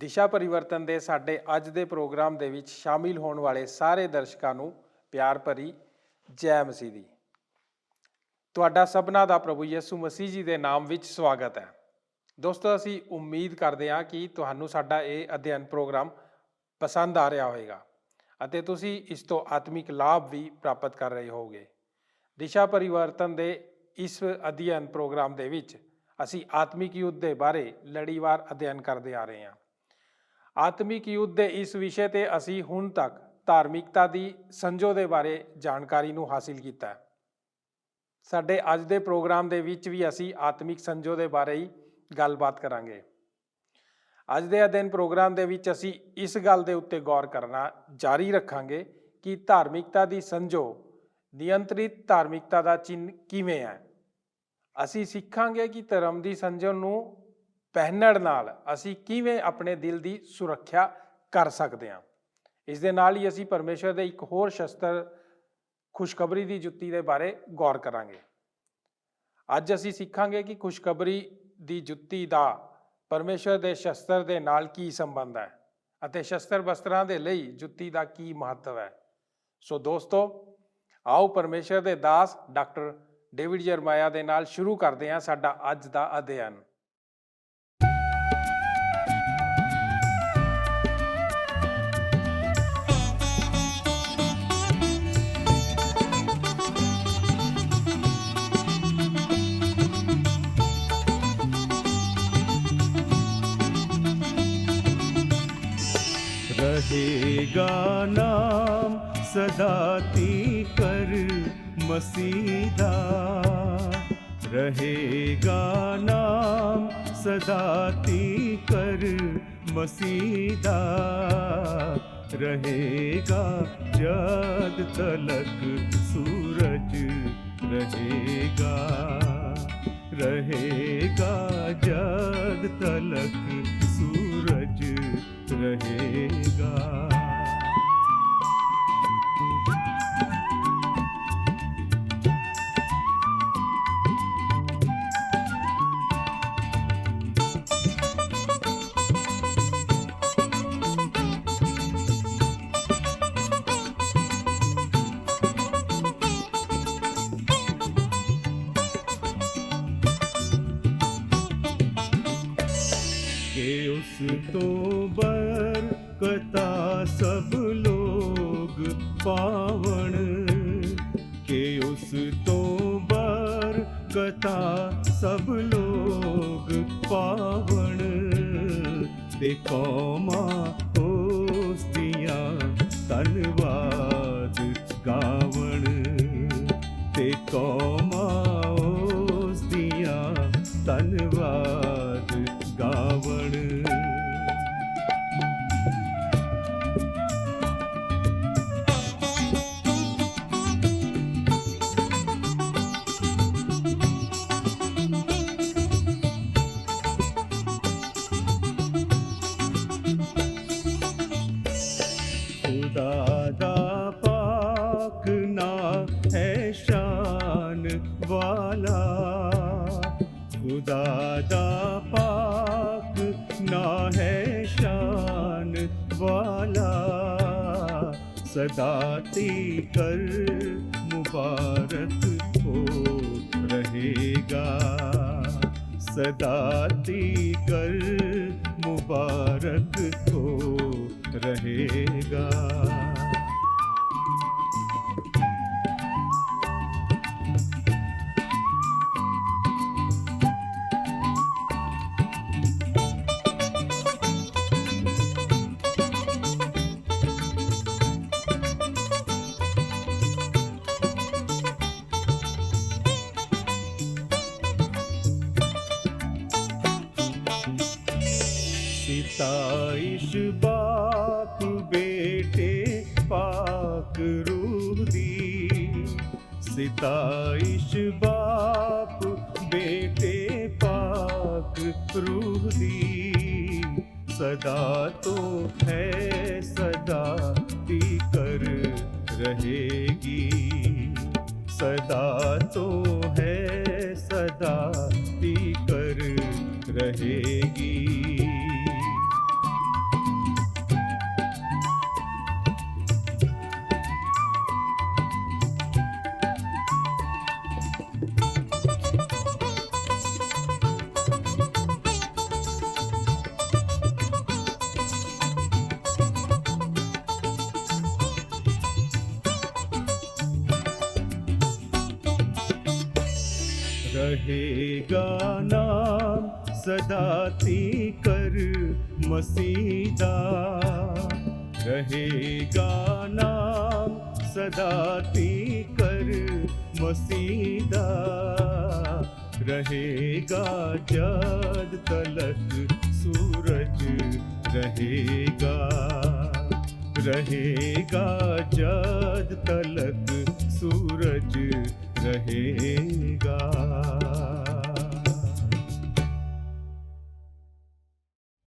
ਦਿਸ਼ਾ ਪਰਿਵਰਤਨ ਦੇ ਸਾਡੇ ਅੱਜ ਦੇ ਪ੍ਰੋਗਰਾਮ ਦੇ ਵਿੱਚ ਸ਼ਾਮਿਲ ਹੋਣ ਵਾਲੇ ਸਾਰੇ ਦਰਸ਼ਕਾਂ ਨੂੰ ਪਿਆਰ ਭਰੀ ਜੈ ਮਸੀਹ ਦੀ। ਤੁਹਾਡਾ ਸਭਨਾ ਦਾ ਪ੍ਰਭੂ ਯਿਸੂ ਮਸੀਹ ਜੀ ਦੇ ਨਾਮ ਵਿੱਚ ਸਵਾਗਤ ਹੈ। ਦੋਸਤੋ, ਅਸੀਂ ਉਮੀਦ ਕਰਦੇ ਹਾਂ ਕਿ ਤੁਹਾਨੂੰ ਸਾਡਾ ਇਹ ਅਧਿਐਨ ਪ੍ਰੋਗਰਾਮ ਪਸੰਦ ਆ ਰਿਹਾ ਹੋਵੇਗਾ ਅਤੇ ਤੁਸੀਂ ਇਸ ਤੋਂ ਆਤਮਿਕ ਲਾਭ ਵੀ ਪ੍ਰਾਪਤ ਕਰ ਰਹੇ ਹੋਵੋਗੇ। ਦਿਸ਼ਾ ਪਰਿਵਰਤਨ ਦੇ ਇਸ ਅਧਿਐਨ ਪ੍ਰੋਗਰਾਮ ਦੇ ਵਿੱਚ ਅਸੀਂ ਆਤਮਿਕ ਯੁੱਧ ਦੇ ਬਾਰੇ ਲੜੀਵਾਰ ਅਧਿਐਨ ਕਰਦੇ ਆ ਰਹੇ ਹਾਂ। ਆਤਮਿਕ ਯੁੱਧ ਦੇ ਇਸ ਵਿਸ਼ੇ ਤੇ ਅਸੀਂ ਹੁਣ ਤੱਕ ਧਾਰਮਿਕਤਾ ਦੀ ਸੰਜੋ ਦੇ ਬਾਰੇ ਜਾਣਕਾਰੀ ਨੂੰ ਹਾਸਿਲ ਕੀਤਾ ਹੈ। ਸਾਡੇ ਅੱਜ ਦੇ ਪ੍ਰੋਗਰਾਮ ਦੇ ਵਿੱਚ ਵੀ ਅਸੀਂ ਆਤਮਿਕ ਸੰਜੋ ਦੇ ਬਾਰੇ ਹੀ ਗੱਲਬਾਤ ਕਰਾਂਗੇ। ਅੱਜ ਦੇ ਅਧਿਐਨ ਪ੍ਰੋਗਰਾਮ ਦੇ ਵਿੱਚ ਅਸੀਂ ਇਸ ਗੱਲ ਦੇ ਉੱਤੇ ਗੌਰ ਕਰਨਾ ਜਾਰੀ ਰੱਖਾਂਗੇ ਕਿ ਧਾਰਮਿਕਤਾ ਦੀ ਸੰਜੋ ਨਿਯੰਤਰਿਤ ਧਾਰਮਿਕਤਾ ਦਾ ਚਿੰਨ੍ਹ ਕਿਵੇਂ ਹੈ। ਅਸੀਂ ਸਿੱਖਾਂਗੇ ਕਿ ਧਰਮ ਦੀ ਸੰਜੋ ਨੂੰ ਪਹਿਨਣ ਨਾਲ ਅਸੀਂ ਕਿਵੇਂ ਆਪਣੇ ਦਿਲ ਦੀ ਸੁਰੱਖਿਆ ਕਰ ਸਕਦੇ ਹਾਂ। ਇਸ ਦੇ ਨਾਲ ਹੀ ਅਸੀਂ ਪਰਮੇਸ਼ਰ ਦੇ ਇੱਕ ਹੋਰ ਸ਼ਸਤਰ ਖੁਸ਼ਖਬਰੀ ਦੀ ਜੁੱਤੀ ਦੇ ਬਾਰੇ ਗੌਰ ਕਰਾਂਗੇ। ਅੱਜ ਅਸੀਂ ਸਿੱਖਾਂਗੇ ਕਿ ਖੁਸ਼ਖਬਰੀ ਦੀ ਜੁੱਤੀ ਦਾ ਪਰਮੇਸ਼ਰ ਦੇ ਸ਼ਸਤਰ ਦੇ ਨਾਲ ਕੀ ਸੰਬੰਧ ਹੈ ਅਤੇ ਸ਼ਸਤਰ ਬਸਤਰਾਂ ਦੇ ਲਈ ਜੁੱਤੀ ਦਾ ਕੀ ਮਹੱਤਵ ਹੈ। ਸੋ ਦੋਸਤੋ, ਆਓ ਪਰਮੇਸ਼ਰ ਦੇ ਦਾਸ ਡਾਕਟਰ ਡੇਵਿਡ ਜਰਮਾਇਆ ਦੇ ਨਾਲ ਸ਼ੁਰੂ ਕਰਦੇ ਹਾਂ ਸਾਡਾ ਅੱਜ ਦਾ ਅਧਿਐਨ। रहेगा नाम सदा तीकर मसीदा, रहेगा नाम सदा तीकर मसीदा, रहेगा जद तलक सूरज रहेगा, रहेगा जद तलक सूरज रहेगा। के उस तो बरकता सब लोग पावण, के उस तो बरकता सब लोग पावण, ते कौमा ओस्तियां धन्यवाद गावण, ते कौमा ओस्तियां धन्यवाद गावण। खुदा दा पाक ना है शान वाला, खुदा दा पाक ना है शान वाला, सदा तीकर मुबारक हो रहेगा, सदा तीकर मुबारक हो रहेगा। सिताइश बाप बेटे पाक रूह दी, सिताइश बाप बेटे पाक रूह दी, सदा तो है सदा तीकर रहेगी, सदा तो है सदा तीकर रहेगी। रहेगा नाम सदा तीकर मसीदा, रहेगा नाम सदा तीकर मसीदा, रहेगा जद तलक सूरज रहेगा, रहेगा जद तलक सूरज रहेगा।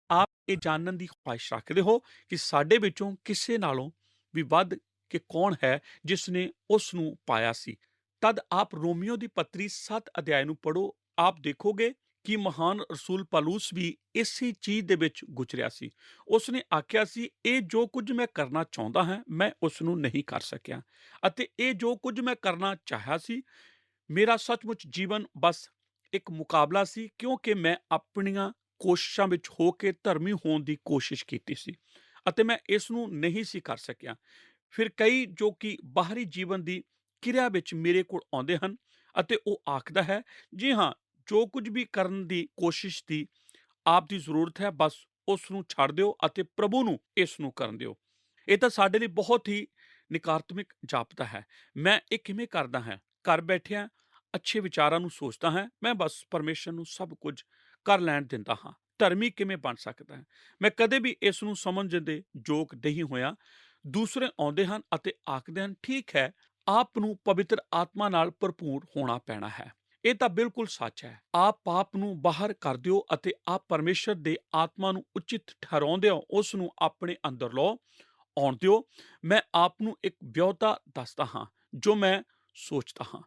ਆਪ ਇਹ ਜਾਣਨ ਦੀ ਖੁਆਇਸ਼ ਰੱਖਦੇ ਹੋ ਕਿ ਸਾਡੇ ਵਿੱਚੋਂ ਕਿਸੇ ਨਾਲੋਂ ਵੀ ਵੱਧ ਕੇ ਕੌਣ ਹੈ ਜਿਸ ਨੇ ਉਸ ਨੂੰ ਪਾਇਆ ਸੀ। ਤਦ ਆਪ ਰੋਮੀਓ ਦੀ ਪੱਤਰੀ 7 ਅਧਿਆਇ ਨੂੰ ਪੜ੍ਹੋ, ਆਪ ਦੇਖੋਗੇ ਕਿ ਮਹਾਨ ਰਸੂਲ ਪੌਲੁਸ ਵੀ ਇਸੇ ਚੀਜ਼ ਦੇ ਵਿੱਚ ਗੁਜ਼ਰਿਆ ਸੀ। ਉਸ ਨੇ ਆਖਿਆ ਸੀ, ਇਹ ਜੋ ਕੁਝ ਮੈਂ ਕਰਨਾ ਚਾਹੁੰਦਾ ਹਾਂ ਮੈਂ ਉਸ ਨੂੰ ਨਹੀਂ ਕਰ ਸਕਿਆ, ਅਤੇ ਇਹ ਜੋ ਕੁਝ ਮੈਂ ਕਰਨਾ ਚਾਹਿਆ ਸੀ ਮੇਰਾ ਸੱਚਮੁੱਚ ਜੀਵਨ ਬਸ ਇੱਕ ਮੁਕਾਬਲਾ ਸੀ, ਕਿਉਂਕਿ ਮੈਂ ਆਪਣੀਆਂ ਕੋਸ਼ਿਸ਼ਾਂ ਵਿੱਚ ਹੋ ਕੇ ਧਰਮੀ ਹੋਣ ਦੀ ਕੋਸ਼ਿਸ਼ ਕੀਤੀ ਸੀ ਅਤੇ ਮੈਂ ਇਸ ਨੂੰ ਨਹੀਂ ਸੀ ਕਰ ਸਕਿਆ। ਫਿਰ ਕਈ ਜੋ ਕਿ ਬਾਹਰੀ ਜੀਵਨ ਦੀ ਕਿਰਿਆ ਵਿੱਚ ਮੇਰੇ ਕੋਲ ਆਉਂਦੇ ਹਨ ਅਤੇ ਉਹ ਆਖਦਾ ਹੈ, ਜੀ ਹਾਂ, ਜੋ ਕੁਝ ਵੀ ਕਰਨ ਦੀ ਕੋਸ਼ਿਸ਼ ਦੀ ਆਪ ਦੀ ਜ਼ਰੂਰਤ ਹੈ ਬਸ ਉਸ ਨੂੰ ਛੱਡ ਦਿਓ ਅਤੇ ਪ੍ਰਭੂ ਨੂੰ ਇਸ ਨੂੰ ਕਰਨ ਦਿਓ। ਇਹ ਤਾਂ ਸਾਡੇ ਲਈ ਬਹੁਤ ਹੀ ਨਕਾਰਾਤਮਕ ਜਾਪਦਾ ਹੈ। ਮੈਂ ਇਹ ਕਿਵੇਂ ਕਰਦਾ ਹਾਂ? ਘਰ ਬੈਠਿਆਂ ਅੱਛੇ ਵਿਚਾਰਾਂ ਨੂੰ ਸੋਚਦਾ ਹਾਂ, ਮੈਂ ਬਸ ਪਰਮੇਸ਼ਰ ਨੂੰ ਸਭ ਕੁਝ ਕਰ ਲੈਣ ਦਿੰਦਾ ਹਾਂ। ਧਰਮੀ ਕਿਵੇਂ ਬਣ ਸਕਦਾ ਹੈ? ਮੈਂ ਕਦੇ ਵੀ ਇਸ ਨੂੰ ਸਮਝਣ ਦੇ ਯੋਗ ਨਹੀਂ ਹੋਇਆ। ਦੂਸਰੇ ਆਉਂਦੇ ਹਨ ਅਤੇ ਆਖਦੇ ਹਨ, ਠੀਕ ਹੈ, ਆਪ ਨੂੰ ਪਵਿੱਤਰ ਆਤਮਾ ਨਾਲ ਭਰਪੂਰ ਹੋਣਾ ਪੈਣਾ ਹੈ। ਇਹ ਤਾਂ ਬਿਲਕੁਲ ਸੱਚ ਹੈ। ਆਪ ਪਾਪ ਨੂੰ ਬਾਹਰ ਕਰ ਦਿਓ ਅਤੇ ਆਪ ਪਰਮੇਸ਼ਰ ਦੇ ਆਤਮਾ ਨੂੰ ਉਚਿਤ ਠਹਿਰਾਉਂਦੇ ਹੋ, ਉਸ ਨੂੰ ਆਪਣੇ ਅੰਦਰ ਲਓ, ਆਉਣ ਦਿਓ। ਮੈਂ ਆਪ ਨੂੰ ਇੱਕ ਵਿਅਹੁਤਾ ਦੱਸਦਾ ਹਾਂ ਜੋ ਮੈਂ ਸੋਚਦਾ ਹਾਂ,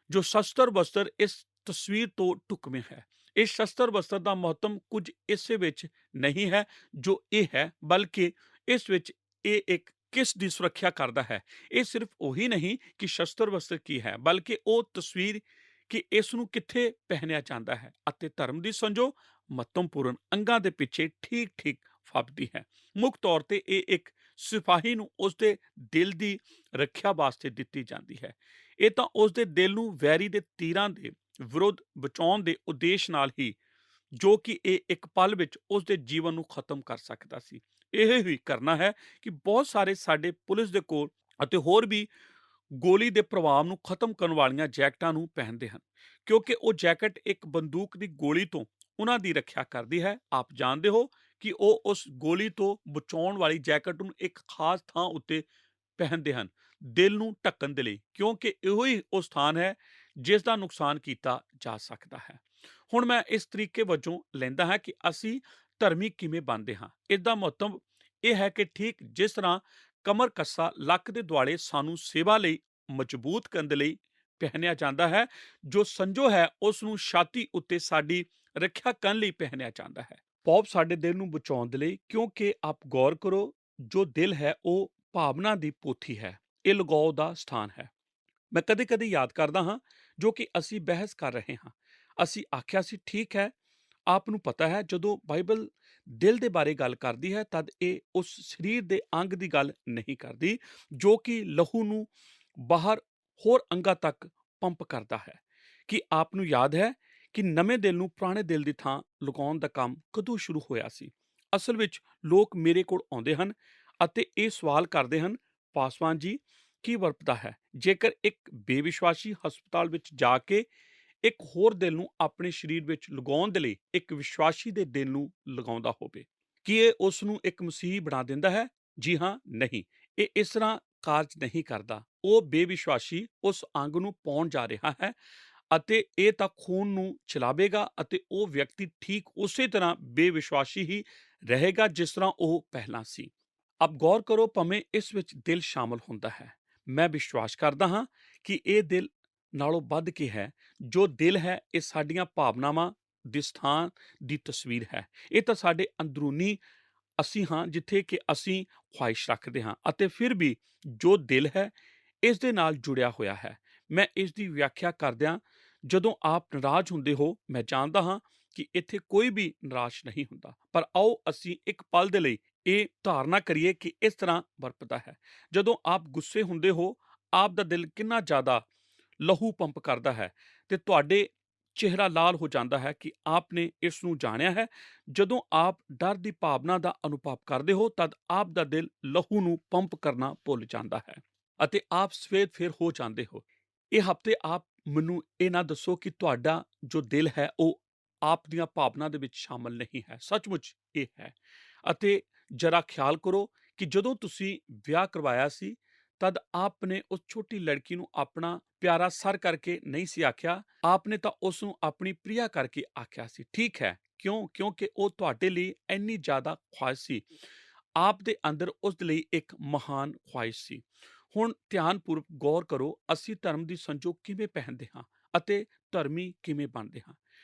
ਜੋ ਸ਼ਸਤਰ ਵਸਤਰ ਇਸ ਤਸਵੀਰ ਤੋਂ ਢੁਕਵੇਂ ਹੈ। ਇਸ ਸ਼ਸਤਰ ਵਸਤਰ ਦਾ ਮਹੱਤਵ ਕੁਝ ਇਸੇ ਵਿੱਚ ਨਹੀਂ ਹੈ ਜੋ ਇਹ ਹੈ, ਬਲਕਿ ਇਸ ਵਿੱਚ ਇਹ ਇੱਕ ਕਿਸ ਦੀ ਸੁਰੱਖਿਆ ਕਰਦਾ ਹੈ। ਇਹ ਸਿਰਫ ਉਹੀ ਨਹੀਂ ਕਿ ਸ਼ਸਤਰ ਵਸਤਰ ਕੀ ਹੈ, ਬਲਕਿ ਉਹ ਤਸਵੀਰ ਕਿ ਇਸ ਨੂੰ ਕਿੱਥੇ ਪਹਿਨਿਆ ਜਾਂਦਾ ਹੈ ਅਤੇ ਧਰਮ ਦੀ ਸਮਝੋ ਮਹੱਤਵਪੂਰਨ ਅੰਗਾਂ ਦੇ ਪਿੱਛੇ ਠੀਕ ਠੀਕ ਫੱਬਦੀ ਹੈ। ਮੁੱਖ ਤੌਰ ਤੇ ਇਹ ਇੱਕ ਸਿਪਾਹੀ ਨੂੰ ਉਸਦੇ ਦਿਲ ਦੀ ਰੱਖਿਆ ਵਾਸਤੇ ਦਿੱਤੀ ਜਾਂਦੀ ਹੈ। ਇਹ ਤਾਂ ਉਸਦੇ ਦਿਲ ਨੂੰ ਵੈਰੀ ਦੇ ਤੀਰਾਂ ਦੇ ਵਿਰੁੱਧ ਬਚਾਉਣ ਦੇ ਉਦੇਸ਼ ਨਾਲ ਹੀ, ਜੋ ਕਿ ਇਹ ਇੱਕ ਪਲ ਵਿੱਚ ਉਸਦੇ ਜੀਵਨ ਨੂੰ ਖਤਮ ਕਰ ਸਕਦਾ ਸੀ। ਇਹ ਹੀ ਕਰਨਾ ਹੈ ਕਿ ਬਹੁਤ ਸਾਰੇ ਸਾਡੇ ਪੁਲਿਸ ਦੇ ਕੋਲ ਅਤੇ ਹੋਰ ਵੀ ਗੋਲੀ ਦੇ ਪ੍ਰਭਾਵ ਨੂੰ ਖਤਮ ਕਰਨ ਵਾਲੀਆਂ ਜੈਕਟਾਂ ਨੂੰ ਪਹਿਨਦੇ ਹਨ, ਕਿਉਂਕਿ ਉਹ ਜੈਕਟ ਇੱਕ ਬੰਦੂਕ ਦੀ ਗੋਲੀ ਤੋਂ ਉਹਨਾਂ ਦੀ ਰੱਖਿਆ ਕਰਦੀ ਹੈ। ਆਪ ਜਾਣਦੇ ਹੋ ਕਿ ਉਹ ਉਸ ਗੋਲੀ ਤੋਂ ਬਚਾਉਣ ਵਾਲੀ ਜੈਕਟ ਨੂੰ ਇੱਕ ਖਾਸ ਥਾਂ ਉੱਤੇ ਪਹਿਨਦੇ ਹਨ, ਦਿਲ ਨੂੰ ਢੱਕਣ ਦੇ ਲਈ, ਕਿਉਂਕਿ ਇਹੋ ਹੀ ਉਹ ਸਥਾਨ ਹੈ ਜਿਸ ਦਾ ਨੁਕਸਾਨ ਕੀਤਾ ਜਾ ਸਕਦਾ ਹੈ। ਹੁਣ ਮੈਂ ਇਸ ਤਰੀਕੇ ਵਜੋਂ ਲੈਂਦਾ ਹਾਂ ਕਿ ਅਸੀਂ ਧਰਮੀ ਕਿਵੇਂ ਬਣਦੇ ਹਾਂ। ਇਸ ਦਾ ਮਹੱਤਵ ਇਹ ਹੈ ਕਿ ਠੀਕ ਜਿਸ ਤਰ੍ਹਾਂ ਕਮਰ ਕੱਸਾ ਲੱਕ ਦੇ ਦੁਆਲੇ ਸਾਨੂੰ ਸੇਵਾ ਲਈ ਮਜ਼ਬੂਤ ਕਰਨ ਦੇ ਲਈ ਪਹਿਨਿਆ ਜਾਂਦਾ ਹੈ, ਜੋ ਸੰਜੋ ਹੈ ਉਸ ਨੂੰ ਛਾਤੀ ਉੱਤੇ ਸਾਡੀ ਰੱਖਿਆ ਕਰਨ ਲਈ ਪਹਿਨਿਆ ਜਾਂਦਾ ਹੈ। ਪੌਪ ਸਾਡੇ ਦਿਲ ਨੂੰ ਬਚਾਉਣ ਦੇ ਲਈ, ਕਿਉਂਕਿ ਆਪ ਗੌਰ ਕਰੋ, ਜੋ ਦਿਲ ਹੈ ਉਹ ਭਾਵਨਾ ਦੀ ਪੋਥੀ ਹੈ, ਇਹ ਲਗਾਓ ਦਾ ਸਥਾਨ ਹੈ। ਮੈਂ ਕਦੇ ਕਦੇ ਯਾਦ ਕਰਦਾ ਹਾਂ ਜੋ ਕਿ ਅਸੀਂ ਬਹਿਸ ਕਰ ਰਹੇ ਹਾਂ। ਅਸੀਂ ਆਖਿਆ ਸੀ, ਠੀਕ ਹੈ, ਆਪ ਨੂੰ ਪਤਾ ਹੈ ਜਦੋਂ ਬਾਈਬਲ ਦਿਲ ਦੇ ਬਾਰੇ ਗੱਲ ਕਰਦੀ ਹੈ ਤਦ ਇਹ ਉਸ ਸਰੀਰ ਦੇ ਅੰਗ ਦੀ ਗੱਲ ਨਹੀਂ ਕਰਦੀ ਜੋ ਕਿ ਲਹੂ ਨੂੰ ਬਾਹਰ ਹੋਰ ਅੰਗਾਂ ਤੱਕ ਪੰਪ ਕਰਦਾ ਹੈ। ਕਿ ਆਪ ਨੂੰ ਯਾਦ ਹੈ ਕਿ ਨਵੇਂ ਦਿਲ ਨੂੰ ਪੁਰਾਣੇ ਦਿਲ ਦੀ ਥਾਂ ਲਗਾਉਣ ਦਾ ਕੰਮ ਕਦੋਂ ਸ਼ੁਰੂ ਹੋਇਆ ਸੀ? ਅਸਲ ਵਿੱਚ ਲੋਕ ਮੇਰੇ ਕੋਲ ਆਉਂਦੇ ਹਨ ਅਤੇ ਇਹ ਸਵਾਲ ਕਰਦੇ ਹਨ, ਪਾਸਵਾਨ ਜੀ, ਕੀ ਵਰਤਦਾ ਹੈ ਜੇਕਰ ਇੱਕ ਬੇਵਿਸ਼ਵਾਸੀ ਹਸਪਤਾਲ ਵਿੱਚ ਜਾ ਕੇ ਇੱਕ ਹੋਰ ਦਿਲ ਨੂੰ ਆਪਣੇ ਸਰੀਰ ਵਿੱਚ ਲਗਾਉਣ ਦੇ ਲਈ ਇੱਕ ਵਿਸ਼ਵਾਸੀ ਦੇ ਦਿਲ ਨੂੰ ਲਗਾਉਂਦਾ ਹੋਵੇ? ਕੀ ਇਹ ਉਸ ਨੂੰ ਇੱਕ ਮਸੀਹੀ ਬਣਾ ਦਿੰਦਾ ਹੈ? ਜੀ ਹਾਂ, ਨਹੀਂ, ਇਹ ਇਸ ਤਰ੍ਹਾਂ ਕਾਰਜ ਨਹੀਂ ਕਰਦਾ। ਉਹ ਬੇਵਿਸ਼ਵਾਸੀ ਉਸ ਅੰਗ ਨੂੰ ਪਾਉਣ ਜਾ ਰਿਹਾ ਹੈ ਅਤੇ ਇਹ ਤਾਂ ਖੂਨ ਨੂੰ ਚਲਾਵੇਗਾ ਅਤੇ ਉਹ ਵਿਅਕਤੀ ਠੀਕ ਉਸੇ ਤਰ੍ਹਾਂ ਬੇਵਿਸ਼ਵਾਸੀ ਹੀ ਰਹੇਗਾ ਜਿਸ ਤਰ੍ਹਾਂ ਉਹ ਪਹਿਲਾਂ ਸੀ। ਆਪ ਗੌਰ ਕਰੋ, ਭਾਵੇਂ ਇਸ ਵਿੱਚ ਦਿਲ ਸ਼ਾਮਲ ਹੁੰਦਾ ਹੈ, ਮੈਂ ਵਿਸ਼ਵਾਸ ਕਰਦਾ ਹਾਂ ਕਿ ਇਹ ਦਿਲ ਨਾਲੋਂ ਵੱਧ ਕੇ ਹੈ। ਜੋ ਦਿਲ ਹੈ ਇਹ ਸਾਡੀਆਂ ਭਾਵਨਾਵਾਂ ਦੇ ਸਥਾਨ ਦੀ ਤਸਵੀਰ ਹੈ। ਇਹ ਤਾਂ ਸਾਡੇ ਅੰਦਰੂਨੀ ਅਸੀਂ ਹਾਂ ਜਿੱਥੇ ਕਿ ਅਸੀਂ ਖੁਆਇਸ਼ ਰੱਖਦੇ ਹਾਂ ਅਤੇ ਫਿਰ ਵੀ ਜੋ ਦਿਲ ਹੈ ਇਸ ਦੇ ਨਾਲ ਜੁੜਿਆ ਹੋਇਆ ਹੈ। ਮੈਂ ਇਸ ਦੀ ਵਿਆਖਿਆ ਕਰਦਿਆਂ, ਜਦੋਂ ਆਪ ਨਾਰਾਜ਼ ਹੁੰਦੇ ਹੋ, ਮੈਂ ਜਾਣਦਾ ਹਾਂ ਕਿ ਇੱਥੇ ਕੋਈ ਵੀ ਨਿਰਾਸ਼ ਨਹੀਂ ਹੁੰਦਾ, ਪਰ ਆਓ ਅਸੀਂ ਇੱਕ ਪਲ ਦੇ ਲਈ ਇਹ ਧਾਰਨਾ ਕਰੀਏ ਕਿ ਇਸ ਤਰ੍ਹਾਂ ਵਰਤਦਾ ਹੈ। ਜਦੋਂ ਆਪ ਗੁੱਸੇ ਹੁੰਦੇ ਹੋ, ਆਪ ਦਾ ਦਿਲ ਕਿੰਨਾ ਜ਼ਿਆਦਾ ਲਹੂ ਪੰਪ ਕਰਦਾ ਹੈ ਤੇ ਤੁਹਾਡੇ ਚਿਹਰਾ ਲਾਲ ਹੋ ਜਾਂਦਾ ਹੈ ਕਿ ਆਪ ਨੇ ਇਸ ਨੂੰ ਜਾਣਿਆ ਹੈ। ਜਦੋਂ ਆਪ ਡਰ ਦੀ ਭਾਵਨਾ ਦਾ ਅਨੁਭਵ ਕਰਦੇ ਹੋ ਤਦ ਆਪ ਦਾ ਦਿਲ ਲਹੂ ਨੂੰ ਪੰਪ ਕਰਨਾ ਭੁੱਲ ਜਾਂਦਾ ਹੈ ਅਤੇ ਆਪ ਸਫੇਦ ਫਿਰ ਹੋ ਜਾਂਦੇ ਹੋ। ਇਹ ਹਫ਼ਤੇ ਆਪ ਮੈਨੂੰ ਇਹ ਨਾ ਦੱਸੋ ਕਿ ਤੁਹਾਡਾ ਜੋ ਦਿਲ ਹੈ ਉਹ ਆਪ ਦੀਆਂ ਭਾਵਨਾ ਦੇ ਵਿੱਚ ਸ਼ਾਮਲ ਨਹੀਂ ਹੈ। ਸੱਚਮੁੱਚ ਇਹ ਹੈ। ਅਤੇ ਜਰਾ ਖਿਆਲ ਕਰੋ ਕਿ ਜਦੋਂ ਤੁਸੀਂ ਵਿਆਹ ਕਰਵਾਇਆ ਸੀ ਤਦ ਆਪ ਨੇ ਉਸ ਛੋਟੀ ਲੜਕੀ ਨੂੰ ਆਪਣਾ ਪਿਆਰਾ ਸਰ ਕਰਕੇ ਨਹੀਂ ਸੀ ਆਖਿਆ, ਆਪ ਨੇ ਤਾਂ ਉਸ ਨੂੰ ਆਪਣੀ ਪ੍ਰਿਆ ਕਰਕੇ ਆਖਿਆ ਸੀ। ਠੀਕ ਹੈ, ਕਿਉਂ? ਕਿਉਂਕਿ ਉਹ ਤੁਹਾਡੇ ਲਈ ਇੰਨੀ ਜ਼ਿਆਦਾ ਖੁਆਇਸ਼ ਸੀ। ਆਪ ਦੇ ਅੰਦਰ ਉਸ ਦੇ ਲਈ ਇੱਕ ਮਹਾਨ ਖੁਆਇਸ਼ ਸੀ। ਹੁਣ ਧਿਆਨਪੂਰਵਕ ਗੌਰ ਕਰੋ, ਅਸੀਂ ਧਰਮ ਦੀ ਸੰਜੋ ਕਿਵੇਂ ਪਹਿਨਦੇ ਹਾਂ ਅਤੇ ਧਰਮੀ ਕਿਵੇਂ ਬਣਦੇ ਹਾਂ।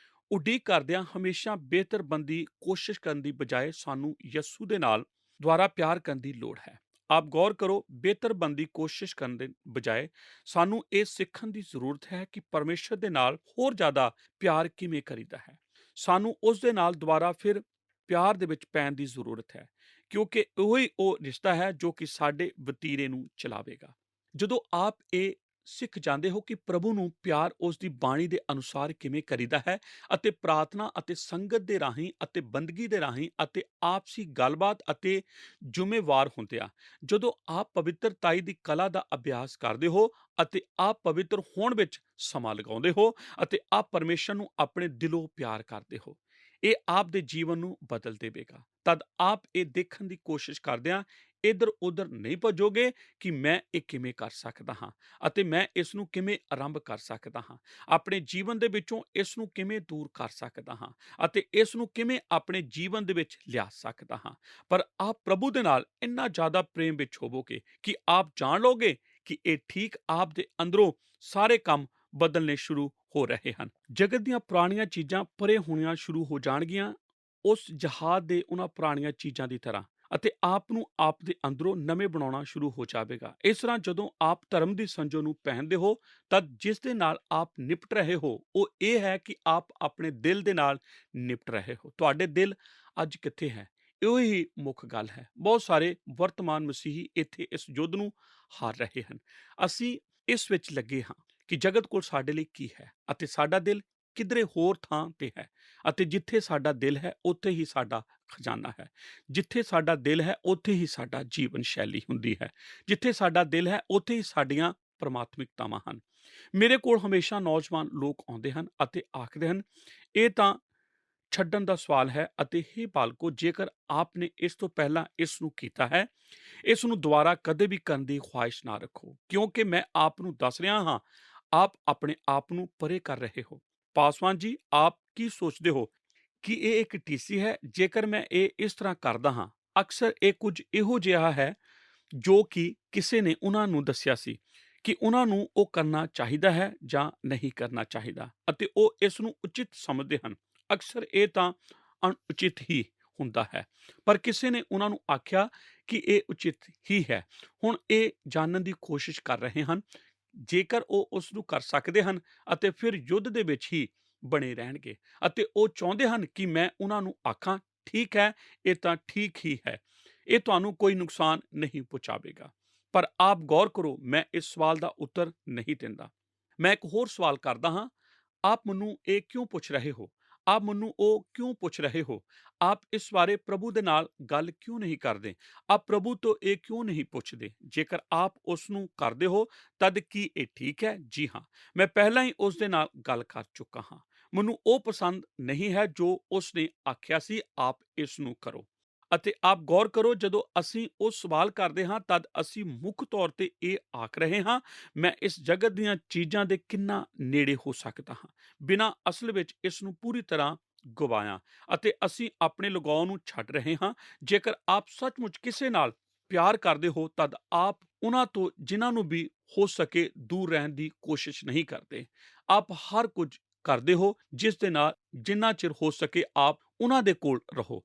ਉਡੀਕ ਕਰਦਿਆਂ ਹਮੇਸ਼ਾ ਬਿਹਤਰ ਬਣਨ ਦੀ ਕੋਸ਼ਿਸ਼ ਕਰਨ ਦੀ ਬਜਾਏ ਸਾਨੂੰ ਯਸੂ ਦੇ ਨਾਲ ਦੁਆਰਾ ਪਿਆਰ ਕਰਨ ਦੀ ਲੋੜ ਹੈ। ਆਪ ਗੌਰ ਕਰੋ, ਬਿਹਤਰ ਬਣਨ ਦੀ ਕੋਸ਼ਿਸ਼ ਕਰਨ ਦੇ ਬਜਾਏ ਸਾਨੂੰ ਇਹ ਸਿੱਖਣ ਦੀ ਜ਼ਰੂਰਤ ਹੈ ਕਿ ਪਰਮੇਸ਼ਰ ਦੇ ਨਾਲ ਹੋਰ ਜ਼ਿਆਦਾ ਪਿਆਰ ਕਿਵੇਂ ਕਰੀਦਾ ਹੈ। ਸਾਨੂੰ ਉਸ ਦੇ ਨਾਲ ਦੁਬਾਰਾ ਫਿਰ ਪਿਆਰ ਦੇ ਵਿੱਚ ਪੈਣ ਦੀ ਜ਼ਰੂਰਤ ਹੈ, ਕਿਉਂਕਿ ਉਹੀ ਉਹ ਰਿਸ਼ਤਾ ਹੈ ਜੋ ਕਿ ਸਾਡੇ ਵਤੀਰੇ ਨੂੰ ਚਲਾਵੇਗਾ। ਜਦੋਂ ਆਪ ਇਹ ਸਿੱਖ ਜਾਂਦੇ ਹੋ ਕਿ ਪ੍ਰਭੂ ਨੂੰ ਪਿਆਰ ਉਸ ਦੀ ਬਾਣੀ ਦੇ ਅਨੁਸਾਰ ਕਿਵੇਂ ਕਰੀਦਾ ਹੈ ਅਤੇ ਪ੍ਰਾਰਥਨਾ ਅਤੇ ਸੰਗਤ ਦੇ ਰਾਹੀਂ ਅਤੇ ਬੰਦਗੀ ਦੇ ਰਾਹੀਂ ਅਤੇ ਆਪਸੀ ਗੱਲਬਾਤ ਅਤੇ ਜ਼ਿੰਮੇਵਾਰ ਹੁੰਦਿਆਂ, ਜਦੋਂ ਆਪ ਪਵਿੱਤਰਤਾਈ ਦੀ ਕਲਾ ਦਾ ਅਭਿਆਸ ਕਰਦੇ ਹੋ ਅਤੇ ਆਪ ਪਵਿੱਤਰ ਹੋਣ ਵਿੱਚ ਸਮਾਂ ਲਗਾਉਂਦੇ ਹੋ ਅਤੇ ਆਪ ਪਰਮੇਸ਼ਰ ਨੂੰ ਆਪਣੇ ਦਿਲੋਂ ਪਿਆਰ ਕਰਦੇ ਹੋ, ਇਹ ਆਪ ਦੇ ਜੀਵਨ ਨੂੰ ਬਦਲ ਦੇਵੇਗਾ। ਤਦ ਆਪ ਇਹ ਦੇਖਣ ਦੀ ਕੋਸ਼ਿਸ਼ ਕਰਦਿਆਂ ਇੱਧਰ ਉੱਧਰ ਨਹੀਂ ਭੱਜੋਗੇ ਕਿ ਮੈਂ ਇਹ ਕਿਵੇਂ ਕਰ ਸਕਦਾ ਹਾਂ ਅਤੇ ਮੈਂ ਇਸ ਨੂੰ ਕਿਵੇਂ ਆਰੰਭ ਕਰ ਸਕਦਾ ਹਾਂ, ਆਪਣੇ ਜੀਵਨ ਦੇ ਵਿੱਚੋਂ ਇਸ ਨੂੰ ਕਿਵੇਂ ਦੂਰ ਕਰ ਸਕਦਾ ਹਾਂ ਅਤੇ ਇਸ ਨੂੰ ਕਿਵੇਂ ਆਪਣੇ ਜੀਵਨ ਦੇ ਵਿੱਚ ਲਿਆ ਸਕਦਾ ਹਾਂ। ਪਰ ਆਪ ਪ੍ਰਭੂ ਦੇ ਨਾਲ ਇੰਨਾ ਜ਼ਿਆਦਾ ਪ੍ਰੇਮ ਵਿੱਚ ਹੋਵੋਗੇ ਕਿ ਆਪ ਜਾਣ ਲਓਗੇ ਕਿ ਇਹ ਠੀਕ ਆਪ ਦੇ ਅੰਦਰੋਂ ਸਾਰੇ ਕੰਮ ਬਦਲਨੇ ਸ਼ੁਰੂ ਹੋ ਰਹੇ ਹਨ। ਜਗਤ ਦੀਆਂ ਪੁਰਾਣੀਆਂ ਚੀਜ਼ਾਂ ਪਰੇ ਹੋਣੀਆਂ ਸ਼ੁਰੂ ਹੋ ਜਾਣਗੀਆਂ ਉਸ ਜਹਾਜ਼ ਦੇ ਉਹਨਾਂ ਪੁਰਾਣੀਆਂ ਚੀਜ਼ਾਂ ਦੀ ਤਰ੍ਹਾਂ, ਅਤੇ ਆਪ ਨੂੰ ਆਪ ਦੇ ਅੰਦਰੋਂ ਨਵੇਂ ਬਣਾਉਣਾ ਸ਼ੁਰੂ ਹੋ ਜਾਵੇਗਾ। ਇਸ ਤਰ੍ਹਾਂ ਜਦੋਂ ਆਪ ਧਰਮ ਦੀ ਸੰਜੋ ਨੂੰ ਪਹਿਨਦੇ ਹੋ ਤਦ ਜਿਸ ਦੇ ਨਾਲ ਆਪ ਨਿਪਟ ਰਹੇ ਹੋ ਉਹ ਇਹ ਹੈ ਕਿ ਆਪ ਆਪਣੇ ਦਿਲ ਦੇ ਨਾਲ ਨਿਪਟ ਰਹੇ ਹੋ। ਤੁਹਾਡੇ ਦਿਲ ਅੱਜ ਕਿੱਥੇ ਹੈ, ਇਹੋ ਹੀ ਮੁੱਖ ਗੱਲ ਹੈ। ਬਹੁਤ ਸਾਰੇ ਵਰਤਮਾਨ ਮਸੀਹੀ ਇੱਥੇ ਇਸ ਯੁੱਧ ਨੂੰ ਹਾਰ ਰਹੇ ਹਨ। ਅਸੀਂ ਇਸ ਵਿੱਚ ਲੱਗੇ ਹਾਂ ਕਿ ਜਗਤ ਕੋਲ ਸਾਡੇ ਲਈ ਕੀ ਹੈ ਅਤੇ ਸਾਡਾ ਦਿਲ ਕਿਧਰੇ ਹੋਰ ਥਾਂ ਤੇ ਹੈ, ਅਤੇ ਜਿੱਥੇ ਸਾਡਾ ਦਿਲ ਹੈ ਉੱਥੇ ਹੀ ਸਾਡਾ ਖਜ਼ਾਨਾ ਹੈ। ਜਿੱਥੇ ਸਾਡਾ ਦਿਲ ਹੈ ਉੱਥੇ ਹੀ ਸਾਡਾ ਜੀਵਨ ਸ਼ੈਲੀ ਹੁੰਦੀ ਹੈ। ਜਿੱਥੇ ਸਾਡਾ ਦਿਲ ਹੈ ਉੱਥੇ ਹੀ ਸਾਡੀਆਂ ਪ੍ਰਮਾਤਮਿਕਤਾਵਾਂ ਹਨ। ਮੇਰੇ ਕੋਲ ਹਮੇਸ਼ਾ ਨੌਜਵਾਨ ਲੋਕ ਆਉਂਦੇ ਹਨ ਅਤੇ ਆਖਦੇ ਹਨ, ਇਹ ਤਾਂ ਛੱਡਣ ਦਾ ਸਵਾਲ ਹੈ ਅਤੇ ਹੇ ਬਾਲਕੋ, ਜੇਕਰ ਆਪ ਨੇ ਇਸ ਤੋਂ ਪਹਿਲਾਂ ਇਸ ਨੂੰ ਕੀਤਾ ਹੈ, ਇਸ ਨੂੰ ਦੁਬਾਰਾ ਕਦੇ ਵੀ ਕਰਨ ਦੀ ਖੁਆਇਸ਼ ਨਾ ਰੱਖੋ, ਕਿਉਂਕਿ ਮੈਂ ਆਪ ਨੂੰ ਦੱਸ ਰਿਹਾ ਹਾਂ, ਆਪ ਆਪਣੇ ਆਪ ਨੂੰ ਪਰੇ ਕਰ ਰਹੇ ਹੋ। ਪਾਸਵਾਨ ਜੀ, ਆਪ ਕੀ ਸੋਚਦੇ ਹੋ ਕਿ ਇਹ ਇੱਕ ਟੀਸੀ ਹੈ? ਜੇਕਰ ਮੈਂ ਇਹ ਇਸ ਤਰ੍ਹਾਂ ਕਰਦਾ ਹਾਂ, ਅਕਸਰ ਇਹ ਕੁਝ ਇਹੋ ਜਿਹਾ ਹੈ ਜੋ ਕਿ ਕਿਸੇ ਨੇ ਉਹਨਾਂ ਨੂੰ ਦੱਸਿਆ ਸੀ ਕਿ ਉਹਨਾਂ ਨੂੰ ਉਹ ਕਰਨਾ ਚਾਹੀਦਾ ਹੈ ਜਾਂ ਨਹੀਂ ਕਰਨਾ ਚਾਹੀਦਾ, ਅਤੇ ਉਹ ਇਸ ਨੂੰ ਉਚਿਤ ਸਮਝਦੇ ਹਨ। ਅਕਸਰ ਇਹ ਤਾਂ ਅਣਉਚਿਤ ਹੀ ਹੁੰਦਾ ਹੈ, ਪਰ ਕਿਸੇ ਨੇ ਉਹਨਾਂ ਨੂੰ ਆਖਿਆ ਕਿ ਇਹ ਉਚਿਤ ਹੀ ਹੈ। ਹੁਣ ਇਹ ਜਾਣਨ ਦੀ ਕੋਸ਼ਿਸ਼ ਕਰ ਰਹੇ ਹਨ ਜੇਕਰ ਉਹ ਉਸ ਨੂੰ ਕਰ ਸਕਦੇ ਹਨ, ਅਤੇ ਫਿਰ ਯੁੱਧ ਦੇ ਵਿੱਚ ਹੀ ਬਣੇ ਰਹਿਣਗੇ ਅਤੇ ਉਹ ਚਾਹੁੰਦੇ ਹਨ ਕਿ ਮੈਂ ਉਹਨਾਂ ਨੂੰ ਆਖਾਂ, ਠੀਕ ਹੈ, ਇਹ ਤਾਂ ਠੀਕ ਹੀ ਹੈ, ਇਹ ਤੁਹਾਨੂੰ ਕੋਈ ਨੁਕਸਾਨ ਨਹੀਂ ਪਹੁੰਚਾਵੇਗਾ। ਪਰ ਆਪ ਗੌਰ ਕਰੋ, ਮੈਂ ਇਸ ਸਵਾਲ ਦਾ ਉੱਤਰ ਨਹੀਂ ਦਿੰਦਾ। ਮੈਂ ਇੱਕ ਹੋਰ ਸਵਾਲ ਕਰਦਾ ਹਾਂ, ਆਪ ਮੈਨੂੰ ਇਹ ਕਿਉਂ ਪੁੱਛ ਰਹੇ ਹੋ? ਆਪ ਮੈਨੂੰ ਉਹ ਕਿਉਂ ਪੁੱਛ ਰਹੇ ਹੋ? ਆਪ ਇਸ ਬਾਰੇ ਪ੍ਰਭੂ ਦੇ ਨਾਲ ਗੱਲ ਕਿਉਂ ਨਹੀਂ ਕਰਦੇ? ਆਪ ਪ੍ਰਭੂ ਤੋਂ ਇਹ ਕਿਉਂ ਨਹੀਂ ਪੁੱਛਦੇ? ਜੇਕਰ ਆਪ ਉਸ ਨੂੰ ਕਰਦੇ ਹੋ ਤਦ ਕੀ ਇਹ ਠੀਕ ਹੈ? ਜੀ ਹਾਂ, ਮੈਂ ਪਹਿਲਾਂ ਹੀ ਉਸ ਦੇ ਨਾਲ ਗੱਲ ਕਰ ਚੁੱਕਾ ਹਾਂ। ਮੈਨੂੰ ਉਹ ਪਸੰਦ ਨਹੀਂ ਹੈ ਜੋ ਉਸ ਨੇ ਆਖਿਆ ਸੀ, ਆਪ ਇਸ ਨੂੰ ਕਰੋ। ਅਤੇ ਆਪ ਗੌਰ ਕਰੋ, ਜਦੋਂ ਅਸੀਂ ਉਹ ਸਵਾਲ ਕਰਦੇ ਹਾਂ ਤਦ ਅਸੀਂ ਮੁੱਖ ਤੌਰ ਤੇ ਇਹ ਆਖ ਰਹੇ ਹਾਂ, ਮੈਂ ਇਸ ਜਗਤ ਦੀਆਂ ਚੀਜ਼ਾਂ ਦੇ ਕਿੰਨਾ ਨੇੜੇ ਹੋ ਸਕਦਾ ਹਾਂ, ਬਿਨਾਂ ਅਸਲ ਵਿੱਚ ਇਸ ਨੂੰ ਪੂਰੀ ਤਰ੍ਹਾਂ ਗਵਾਇਆ, ਅਤੇ ਅਸੀਂ ਆਪਣੇ ਲਗਾਅ ਨੂੰ ਛੱਡ ਰਹੇ ਹਾਂ। ਜੇਕਰ ਆਪ ਸੱਚਮੁੱਚ ਕਿਸੇ ਨਾਲ ਪਿਆਰ ਕਰਦੇ ਹੋ ਤਦ ਆਪ ਉਹਨਾਂ ਤੋਂ ਜਿਨ੍ਹਾਂ ਨੂੰ ਵੀ ਹੋ ਸਕੇ ਦੂਰ ਰਹਿਣ ਦੀ ਕੋਸ਼ਿਸ਼ ਨਹੀਂ ਕਰਦੇ। ਆਪ ਹਰ ਕੁਝ ਕਰਦੇ ਹੋ ਜਿਸ ਦੇ ਨਾਲ ਜਿੰਨਾ ਚਿਰ ਹੋ ਸਕੇ ਆਪ ਉਹਨਾਂ ਦੇ ਕੋਲ ਰਹੋ।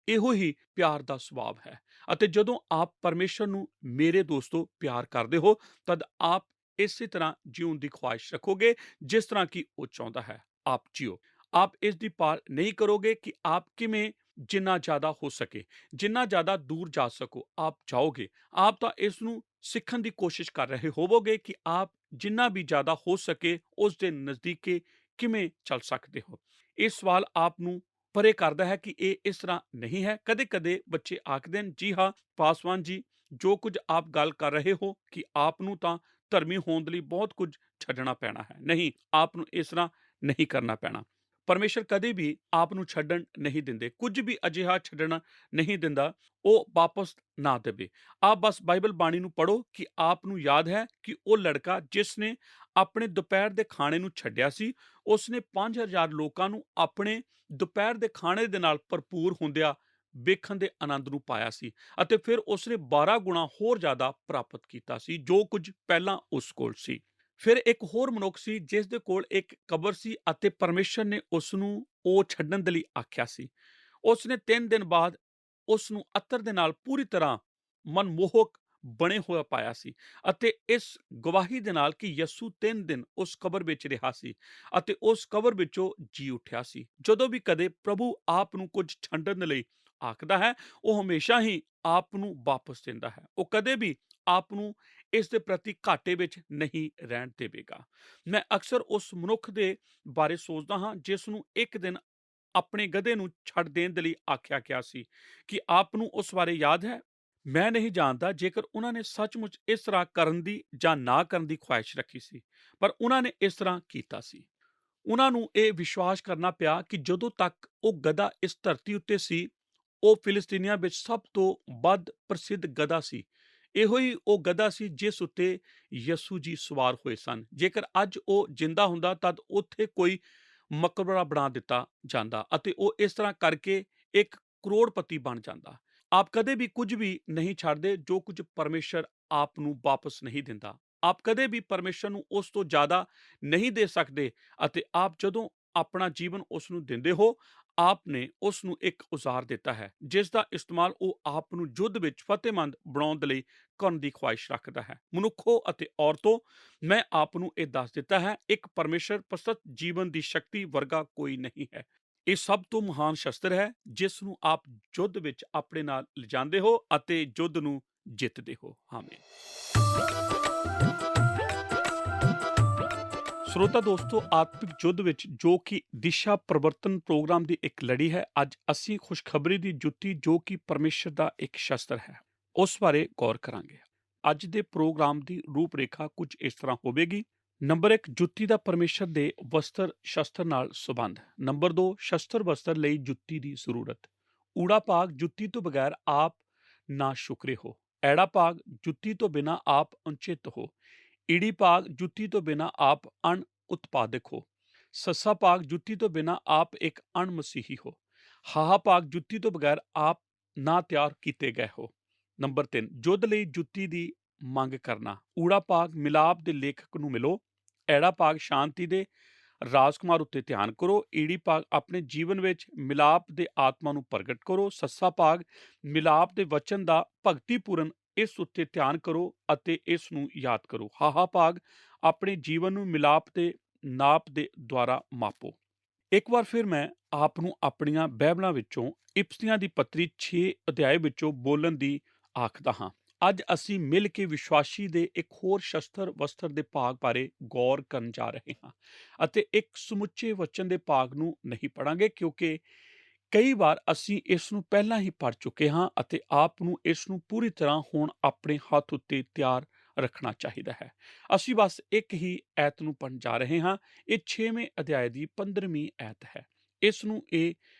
ਇਹੋ ਹੀ ਪਿਆਰ ਦਾ ਸੁਭਾਅ ਹੈ। ਅਤੇ ਜਦੋਂ ਆਪ ਪਰਮੇਸ਼ਰ ਨੂੰ, ਮੇਰੇ ਦੋਸਤੋ, ਪਿਆਰ ਕਰਦੇ ਹੋ ਤਦ ਆਪ ਇਸੇ ਤਰ੍ਹਾਂ ਜਿਉਣ ਦੀ ਖੁਆਇਸ਼ ਰੱਖੋਗੇ ਜਿਸ ਤਰ੍ਹਾਂ ਕਿ ਉਹ ਚਾਹੁੰਦਾ ਹੈ ਆਪ ਜੀਓ। ਆਪ ਇਸ ਦੀ ਭਾਲ ਨਹੀਂ ਕਰੋਗੇ ਕਿ ਆਪ ਕਿਵੇਂ ਜਿੰਨਾ ਜ਼ਿਆਦਾ ਹੋ ਸਕੇ, ਜਿੰਨਾ ਜ਼ਿਆਦਾ ਦੂਰ ਜਾ ਸਕੋ ਆਪ ਜਾਓਗੇ। ਆਪ ਤਾਂ ਇਸ ਨੂੰ ਸਿੱਖਣ ਦੀ ਕੋਸ਼ਿਸ਼ ਕਰ ਰਹੇ ਹੋਵੋਗੇ ਕਿ ਆਪ ਜਿੰਨਾ ਵੀ ਜ਼ਿਆਦਾ ਹੋ ਸਕੇ ਉਸ ਦੇ ਨਜ਼ਦੀਕੇ ਕਿਵੇਂ ਚੱਲ ਸਕਦੇ ਹੋ? ਇਹ ਸਵਾਲ ਆਪ ਨੂੰ ਪਰੇ ਕਰਦਾ ਹੈ ਕਿ ਇਹ ਇਸ ਤਰ੍ਹਾਂ ਨਹੀਂ ਹੈ। ਕਦੇ-ਕਦੇ ਬੱਚੇ ਆਖਦੇ ਹਨ, ਜੀ ਹਾਂ ਪਾਸਵਾਨ ਜੀ, ਜੋ ਕੁਝ ਆਪ ਗੱਲ ਕਰ ਰਹੇ ਹੋ ਕਿ ਆਪ ਨੂੰ ਤਾਂ ਧਰਮੀ ਹੋਣ ਦੇ ਲਈ ਬਹੁਤ ਕੁਝ ਛੱਡਣਾ ਪੈਣਾ ਹੈ। ਨਹੀਂ, ਆਪ ਨੂੰ ਇਸ ਤਰ੍ਹਾਂ ਨਹੀਂ ਕਰਨਾ ਪੈਣਾ। ਪਰਮੇਸ਼ਰ ਕਦੇ ਵੀ ਆਪ ਨੂੰ ਛੱਡਣ ਨਹੀਂ ਦਿੰਦੇ। ਕੁਝ ਵੀ ਅਜਿਹਾ ਛੱਡਣਾ ਨਹੀਂ ਦਿੰਦਾ, ਉਹ ਵਾਪਸ ਨਾ ਦੇਵੇ। ਆਪ ਬਸ ਬਾਈਬਲ ਬਾਣੀ ਨੂੰ ਪੜ੍ਹੋ ਕਿ ਆਪ ਨੂੰ ਯਾਦ ਹੈ ਕਿ ਉਹ ਲੜਕਾ ਜਿਸ ਨੇ ਆਪਣੇ ਦੁਪਹਿਰ ਦੇ ਖਾਣੇ ਨੂੰ ਛੱਡਿਆ ਸੀ, ਉਸਨੇ 5000 ਲੋਕਾਂ ਨੂੰ ਆਪਣੇ ਦੁਪਹਿਰ ਦੇ ਖਾਣੇ ਦੇ ਨਾਲ ਭਰਪੂਰ ਹੁੰਦਿਆਂ ਵੇਖਣ ਦੇ ਆਨੰਦ ਨੂੰ ਪਾਇਆ ਸੀ ਅਤੇ ਫਿਰ ਉਸਨੇ 12 ਗੁਣਾ ਹੋਰ ਜ਼ਿਆਦਾ ਪ੍ਰਾਪਤ ਕੀਤਾ ਸੀ, ਜੋ ਕੁਝ ਪਹਿਲਾਂ ਉਸ ਕੋਲ ਸੀ। ਫਿਰ ਇੱਕ ਹੋਰ ਮਨੁੱਖ ਸੀ ਜਿਸ ਦੇ ਕੋਲ ਇੱਕ ਕਬਰ ਸੀ ਅਤੇ ਪਰਮੇਸ਼ਰ ਨੇ ਉਸ ਨੂੰ ਉਹ ਛੱਡਣ ਦੇ ਲਈ ਆਖਿਆ ਸੀ। ਉਸ ਨੇ 3 ਦਿਨ ਬਾਅਦ ਉਸ ਨੂੰ ਅਤਰ ਦੇ ਨਾਲ ਪੂਰੀ ਤਰ੍ਹਾਂ ਮਨਮੋਹਕ ਬਣੇ ਹੋਇਆ ਪਾਇਆ ਸੀ ਅਤੇ ਇਸ ਗਵਾਹੀ ਦੇ ਨਾਲ ਕਿ ਯਿਸੂ 3 ਦਿਨ ਉਸ ਕਬਰ ਵਿੱਚ ਰਿਹਾ ਸੀ ਅਤੇ ਉਸ ਕਬਰ ਵਿੱਚੋਂ ਜੀ ਉੱਠਿਆ ਸੀ। ਜਦੋਂ ਵੀ ਕਦੇ ਪ੍ਰਭੂ ਆਪ ਨੂੰ ਕੁਝ ਛੱਡਣ ਦੇ ਲਈ ਆਖਦਾ ਹੈ, ਉਹ ਹਮੇਸ਼ਾ ਹੀ ਆਪ ਨੂੰ ਵਾਪਸ ਦਿੰਦਾ ਹੈ। ਉਹ ਕਦੇ ਵੀ ਆਪ ਨੂੰ ਇਸ ਦੇ ਪ੍ਰਤੀ ਘਾਟੇ ਵਿੱਚ ਨਹੀਂ ਰਹਿਣ ਦੇਵੇਗਾ। ਮੈਂ ਅਕਸਰ ਉਸ ਮਨੁੱਖ ਦੇ ਬਾਰੇ ਸੋਚਦਾ ਹਾਂ ਜਿਸ ਨੂੰ ਇੱਕ ਦਿਨ ਆਪਣੇ ਗਧੇ ਨੂੰ ਛੱਡ ਦੇਣ ਦੇ ਲਈ ਆਖਿਆ ਗਿਆ ਸੀ। ਕਿ ਆਪ ਨੂੰ ਉਸ ਬਾਰੇ ਯਾਦ ਹੈ? ਮੈਂ ਨਹੀਂ ਜਾਣਦਾ ਜੇਕਰ ਉਹਨਾਂ ਨੇ ਸੱਚਮੁੱਚ ਇਸ ਤਰ੍ਹਾਂ ਕਰਨ ਦੀ ਜਾਂ ਨਾ ਕਰਨ ਦੀ ਖੁਆਇਸ਼ ਰੱਖੀ ਸੀ, ਪਰ ਉਹਨਾਂ ਨੇ ਇਸ ਤਰ੍ਹਾਂ ਕੀਤਾ ਸੀ। ਉਹਨਾਂ ਨੂੰ ਇਹ ਵਿਸ਼ਵਾਸ ਕਰਨਾ ਪਿਆ ਕਿ ਜਦੋਂ ਤੱਕ ਉਹ ਗਧਾ ਇਸ ਧਰਤੀ ਉੱਤੇ ਸੀ, ਉਹ ਫਿਲਿਸਤੀਨੀਆਂ ਵਿੱਚ ਸਭ ਤੋਂ ਵੱਧ ਪ੍ਰਸਿੱਧ ਗਧਾ ਸੀ। ਇਹੋ ਹੀ ਉਹ ਗਧਾ ਸੀ ਜਿਸ ਉੱਤੇ ਯਿਸੂ ਜੀ ਸਵਾਰ ਹੋਏ ਸਨ। ਜੇਕਰ ਅੱਜ ਉਹ ਜਿੰਦਾ ਹੁੰਦਾ ਤਦ ਉੱਥੇ ਕੋਈ ਮਕਬਰਾ ਬਣਾ ਦਿੱਤਾ ਜਾਂਦਾ ਅਤੇ ਉਹ ਇਸ ਤਰ੍ਹਾਂ ਕਰਕੇ ਇੱਕ ਕਰੋੜਪਤੀ ਬਣ ਜਾਂਦਾ। ਆਪ ਕਦੇ ਵੀ ਕੁਝ ਵੀ ਨਹੀਂ ਛੱਡਦੇ ਜੋ ਕੁਝ ਪਰਮੇਸ਼ਰ ਆਪ ਨੂੰ ਵਾਪਸ ਨਹੀਂ ਦਿੰਦਾ। ਆਪ ਕਦੇ ਵੀ ਪਰਮੇਸ਼ਰ ਨੂੰ ਉਸ ਤੋਂ ਜ਼ਿਆਦਾ ਨਹੀਂ ਦੇ ਸਕਦੇ ਅਤੇ ਆਪ ਜਦੋਂ ਆਪਣਾ ਜੀਵਨ ਉਸ ਨੂੰ ਦਿੰਦੇ ਹੋ, ਆਪ ਨੇ ਉਸ ਨੂੰ ਇੱਕ ਔਜ਼ਾਰ ਦਿੱਤਾ ਹੈ ਜਿਸ ਦਾ ਇਸਤੇਮਾਲ ਉਹ ਆਪ ਨੂੰ ਯੁੱਧ ਵਿੱਚ ਫਤਿਹਮੰਦ ਬਣਾਉਣ ਦੇ ਲਈ ਕਰਨ ਦੀ ਖੁਆਇਸ਼ ਰੱਖਦਾ ਹੈ। ਮਨੁੱਖੋ ਅਤੇ ਔਰਤੋ, ਮੈਂ ਆਪ ਨੂੰ ਇਹ ਦੱਸ ਦਿੱਤਾ ਹੈ, ਇੱਕ ਪਰਮੇਸ਼ਰ ਪ੍ਰਸਤ ਜੀਵਨ ਦੀ ਸ਼ਕਤੀ ਵਰਗਾ ਕੋਈ ਨਹੀਂ ਹੈ। ਇਹ ਸਭ ਤੋਂ ਮਹਾਨ ਸ਼ਸਤਰ ਹੈ ਜਿਸ ਨੂੰ ਆਪ ਯੁੱਧ ਵਿੱਚ ਆਪਣੇ ਨਾਲ ਲਿਜਾਂਦੇ ਹੋ ਅਤੇ ਯੁੱਧ ਨੂੰ ਜਿੱਤਦੇ ਹੋ। ਆਮੀਨ। ਸਰੋਤਾ ਦੋਸਤੋ, ਆਤਮਿਕ ਯੁੱਧ ਵਿੱਚ ਜੋ ਕਿ ਦਿਸ਼ਾ ਪਰਿਵਰਤਨ ਪ੍ਰੋਗਰਾਮ ਦੀ ਇੱਕ ਲੜੀ ਹੈ, ਅੱਜ ਅਸੀਂ ਖੁਸ਼ਖਬਰੀ ਦੀ ਜੁੱਤੀ ਜੋ ਕਿ ਪਰਮੇਸ਼ਰ ਦਾ ਇੱਕ ਸ਼ਸਤਰ ਹੈ, ਉਸ ਬਾਰੇ ਗੌਰ ਕਰਾਂਗੇ। ਅੱਜ ਦੇ ਪ੍ਰੋਗਰਾਮ ਦੀ ਰੂਪਰੇਖਾ ਕੁਝ ਇਸ ਤਰ੍ਹਾਂ ਹੋਵੇਗੀ। ਨੰਬਰ 1, ਜੁੱਤੀ ਦਾ ਪਰਮੇਸ਼ਰ ਦੇ ਵਸਤਰ ਸ਼ਸਤਰ ਨਾਲ ਸੰਬੰਧ। ਨੰਬਰ 2, ਸ਼ਸਤਰ ਵਸਤਰ ਲਈ ਜੁੱਤੀ ਦੀ ਜ਼ਰੂਰਤ। ਊੜਾ ਭਾਗ, ਜੁੱਤੀ ਤੋਂ ਬਗੈਰ ਆਪ ਨਾ ਸ਼ੁਕਰੇ ਹੋ। ਐੜਾ ਭਾਗ, ਜੁੱਤੀ ਤੋਂ ਬਿਨਾਂ ਆਪ ਅਨਚਿਤ ਹੋ। ਈੜੀ ਭਾਗ, ਜੁੱਤੀ ਤੋਂ ਬਿਨਾਂ ਆਪ ਅਣ ਉਤਪਾਦਕ ਹੋ। ਸੱਸਾ ਭਾਗ, ਜੁੱਤੀ ਤੋਂ ਬਿਨਾਂ ਆਪ ਇੱਕ ਅਣ ਮਸੀਹੀ ਹੋ। ਹਾਹਾ ਭਾਗ, ਜੁੱਤੀ ਤੋਂ ਬਗੈਰ ਆਪ ਨਾ ਤਿਆਰ ਕੀਤੇ ਗਏ ਹੋ। ਨੰਬਰ 3, ਯੁੱਧ ਲਈ ਜੁੱਤੀ ਦੀ ਮੰਗ ਕਰਨਾ। ਊੜਾ ਭਾਗ, ਮਿਲਾਪ ਦੇ ਲੇਖਕ ਨੂੰ ਮਿਲੋ। ਐੜਾ ਭਾਗ, ਸ਼ਾਂਤੀ ਦੇ ਰਾਜਕੁਮਾਰ ਉੱਤੇ ਧਿਆਨ ਕਰੋ। ਈੜੀ ਭਾਗ, ਆਪਣੇ ਜੀਵਨ ਵਿੱਚ ਮਿਲਾਪ ਦੇ ਆਤਮਾ ਨੂੰ ਪ੍ਰਗਟ ਕਰੋ। ਸੱਸਾ ਭਾਗ, ਮਿਲਾਪ ਦੇ ਵਚਨ ਦਾ ਭਗਤੀਪੂਰਨ ਇਸ ਉੱਤੇ ਧਿਆਨ ਕਰੋ ਅਤੇ ਇਸ ਨੂੰ ਯਾਦ ਕਰੋ। ਹਾਹਾ ਭਾਗ, ਆਪਣੇ ਜੀਵਨ ਨੂੰ ਮਿਲਾਪ ਦੇ ਨਾਪ ਦੇ ਦੁਆਰਾ ਮਾਪੋ। ਇੱਕ ਵਾਰ ਫਿਰ ਮੈਂ ਆਪ ਨੂੰ ਆਪਣੀਆਂ ਬਾਈਬਲਾਂ ਵਿੱਚੋਂ ਇਫਸੀਆਂ ਦੀ ਪੱਤਰੀ 6 ਅਧਿਆਏ ਵਿੱਚੋਂ ਬੋਲਣ ਦੀ ਆਖਦਾ ਹਾਂ। ਅੱਜ ਅਸੀਂ ਮਿਲ ਕੇ ਵਿਸ਼ਵਾਸੀ ਦੇ ਇੱਕ ਹੋਰ ਸ਼ਸਤਰ ਵਸਤਰ ਦੇ ਭਾਗ ਬਾਰੇ ਗੌਰ ਕਰਨ ਜਾ ਰਹੇ ਹਾਂ ਅਤੇ ਇੱਕ ਸਮੁੱਚੇ ਵਚਨ ਦੇ ਭਾਗ ਨੂੰ ਨਹੀਂ ਪੜ੍ਹਾਂਗੇ ਕਿਉਂਕਿ ਕਈ ਵਾਰ ਅਸੀਂ ਇਸ ਨੂੰ ਪਹਿਲਾਂ ਹੀ ਪੜ੍ਹ ਚੁੱਕੇ ਹਾਂ ਅਤੇ ਆਪ ਨੂੰ ਇਸ ਨੂੰ ਪੂਰੀ ਤਰ੍ਹਾਂ ਹੁਣ ਆਪਣੇ ਹੱਥ ਉੱਤੇ ਤਿਆਰ ਰੱਖਣਾ ਚਾਹੀਦਾ ਹੈ। ਅਸੀਂ ਬਸ ਇੱਕ ਹੀ ਐਤ ਨੂੰ ਪੜ੍ਹਨ ਜਾ ਰਹੇ ਹਾਂ। ਇਹ 6ਵੇਂ ਅਧਿਆਏ ਦੀ 15ਵੀਂ ਐਤ ਹੈ। ਇਸ ਨੂੰ ਇਹ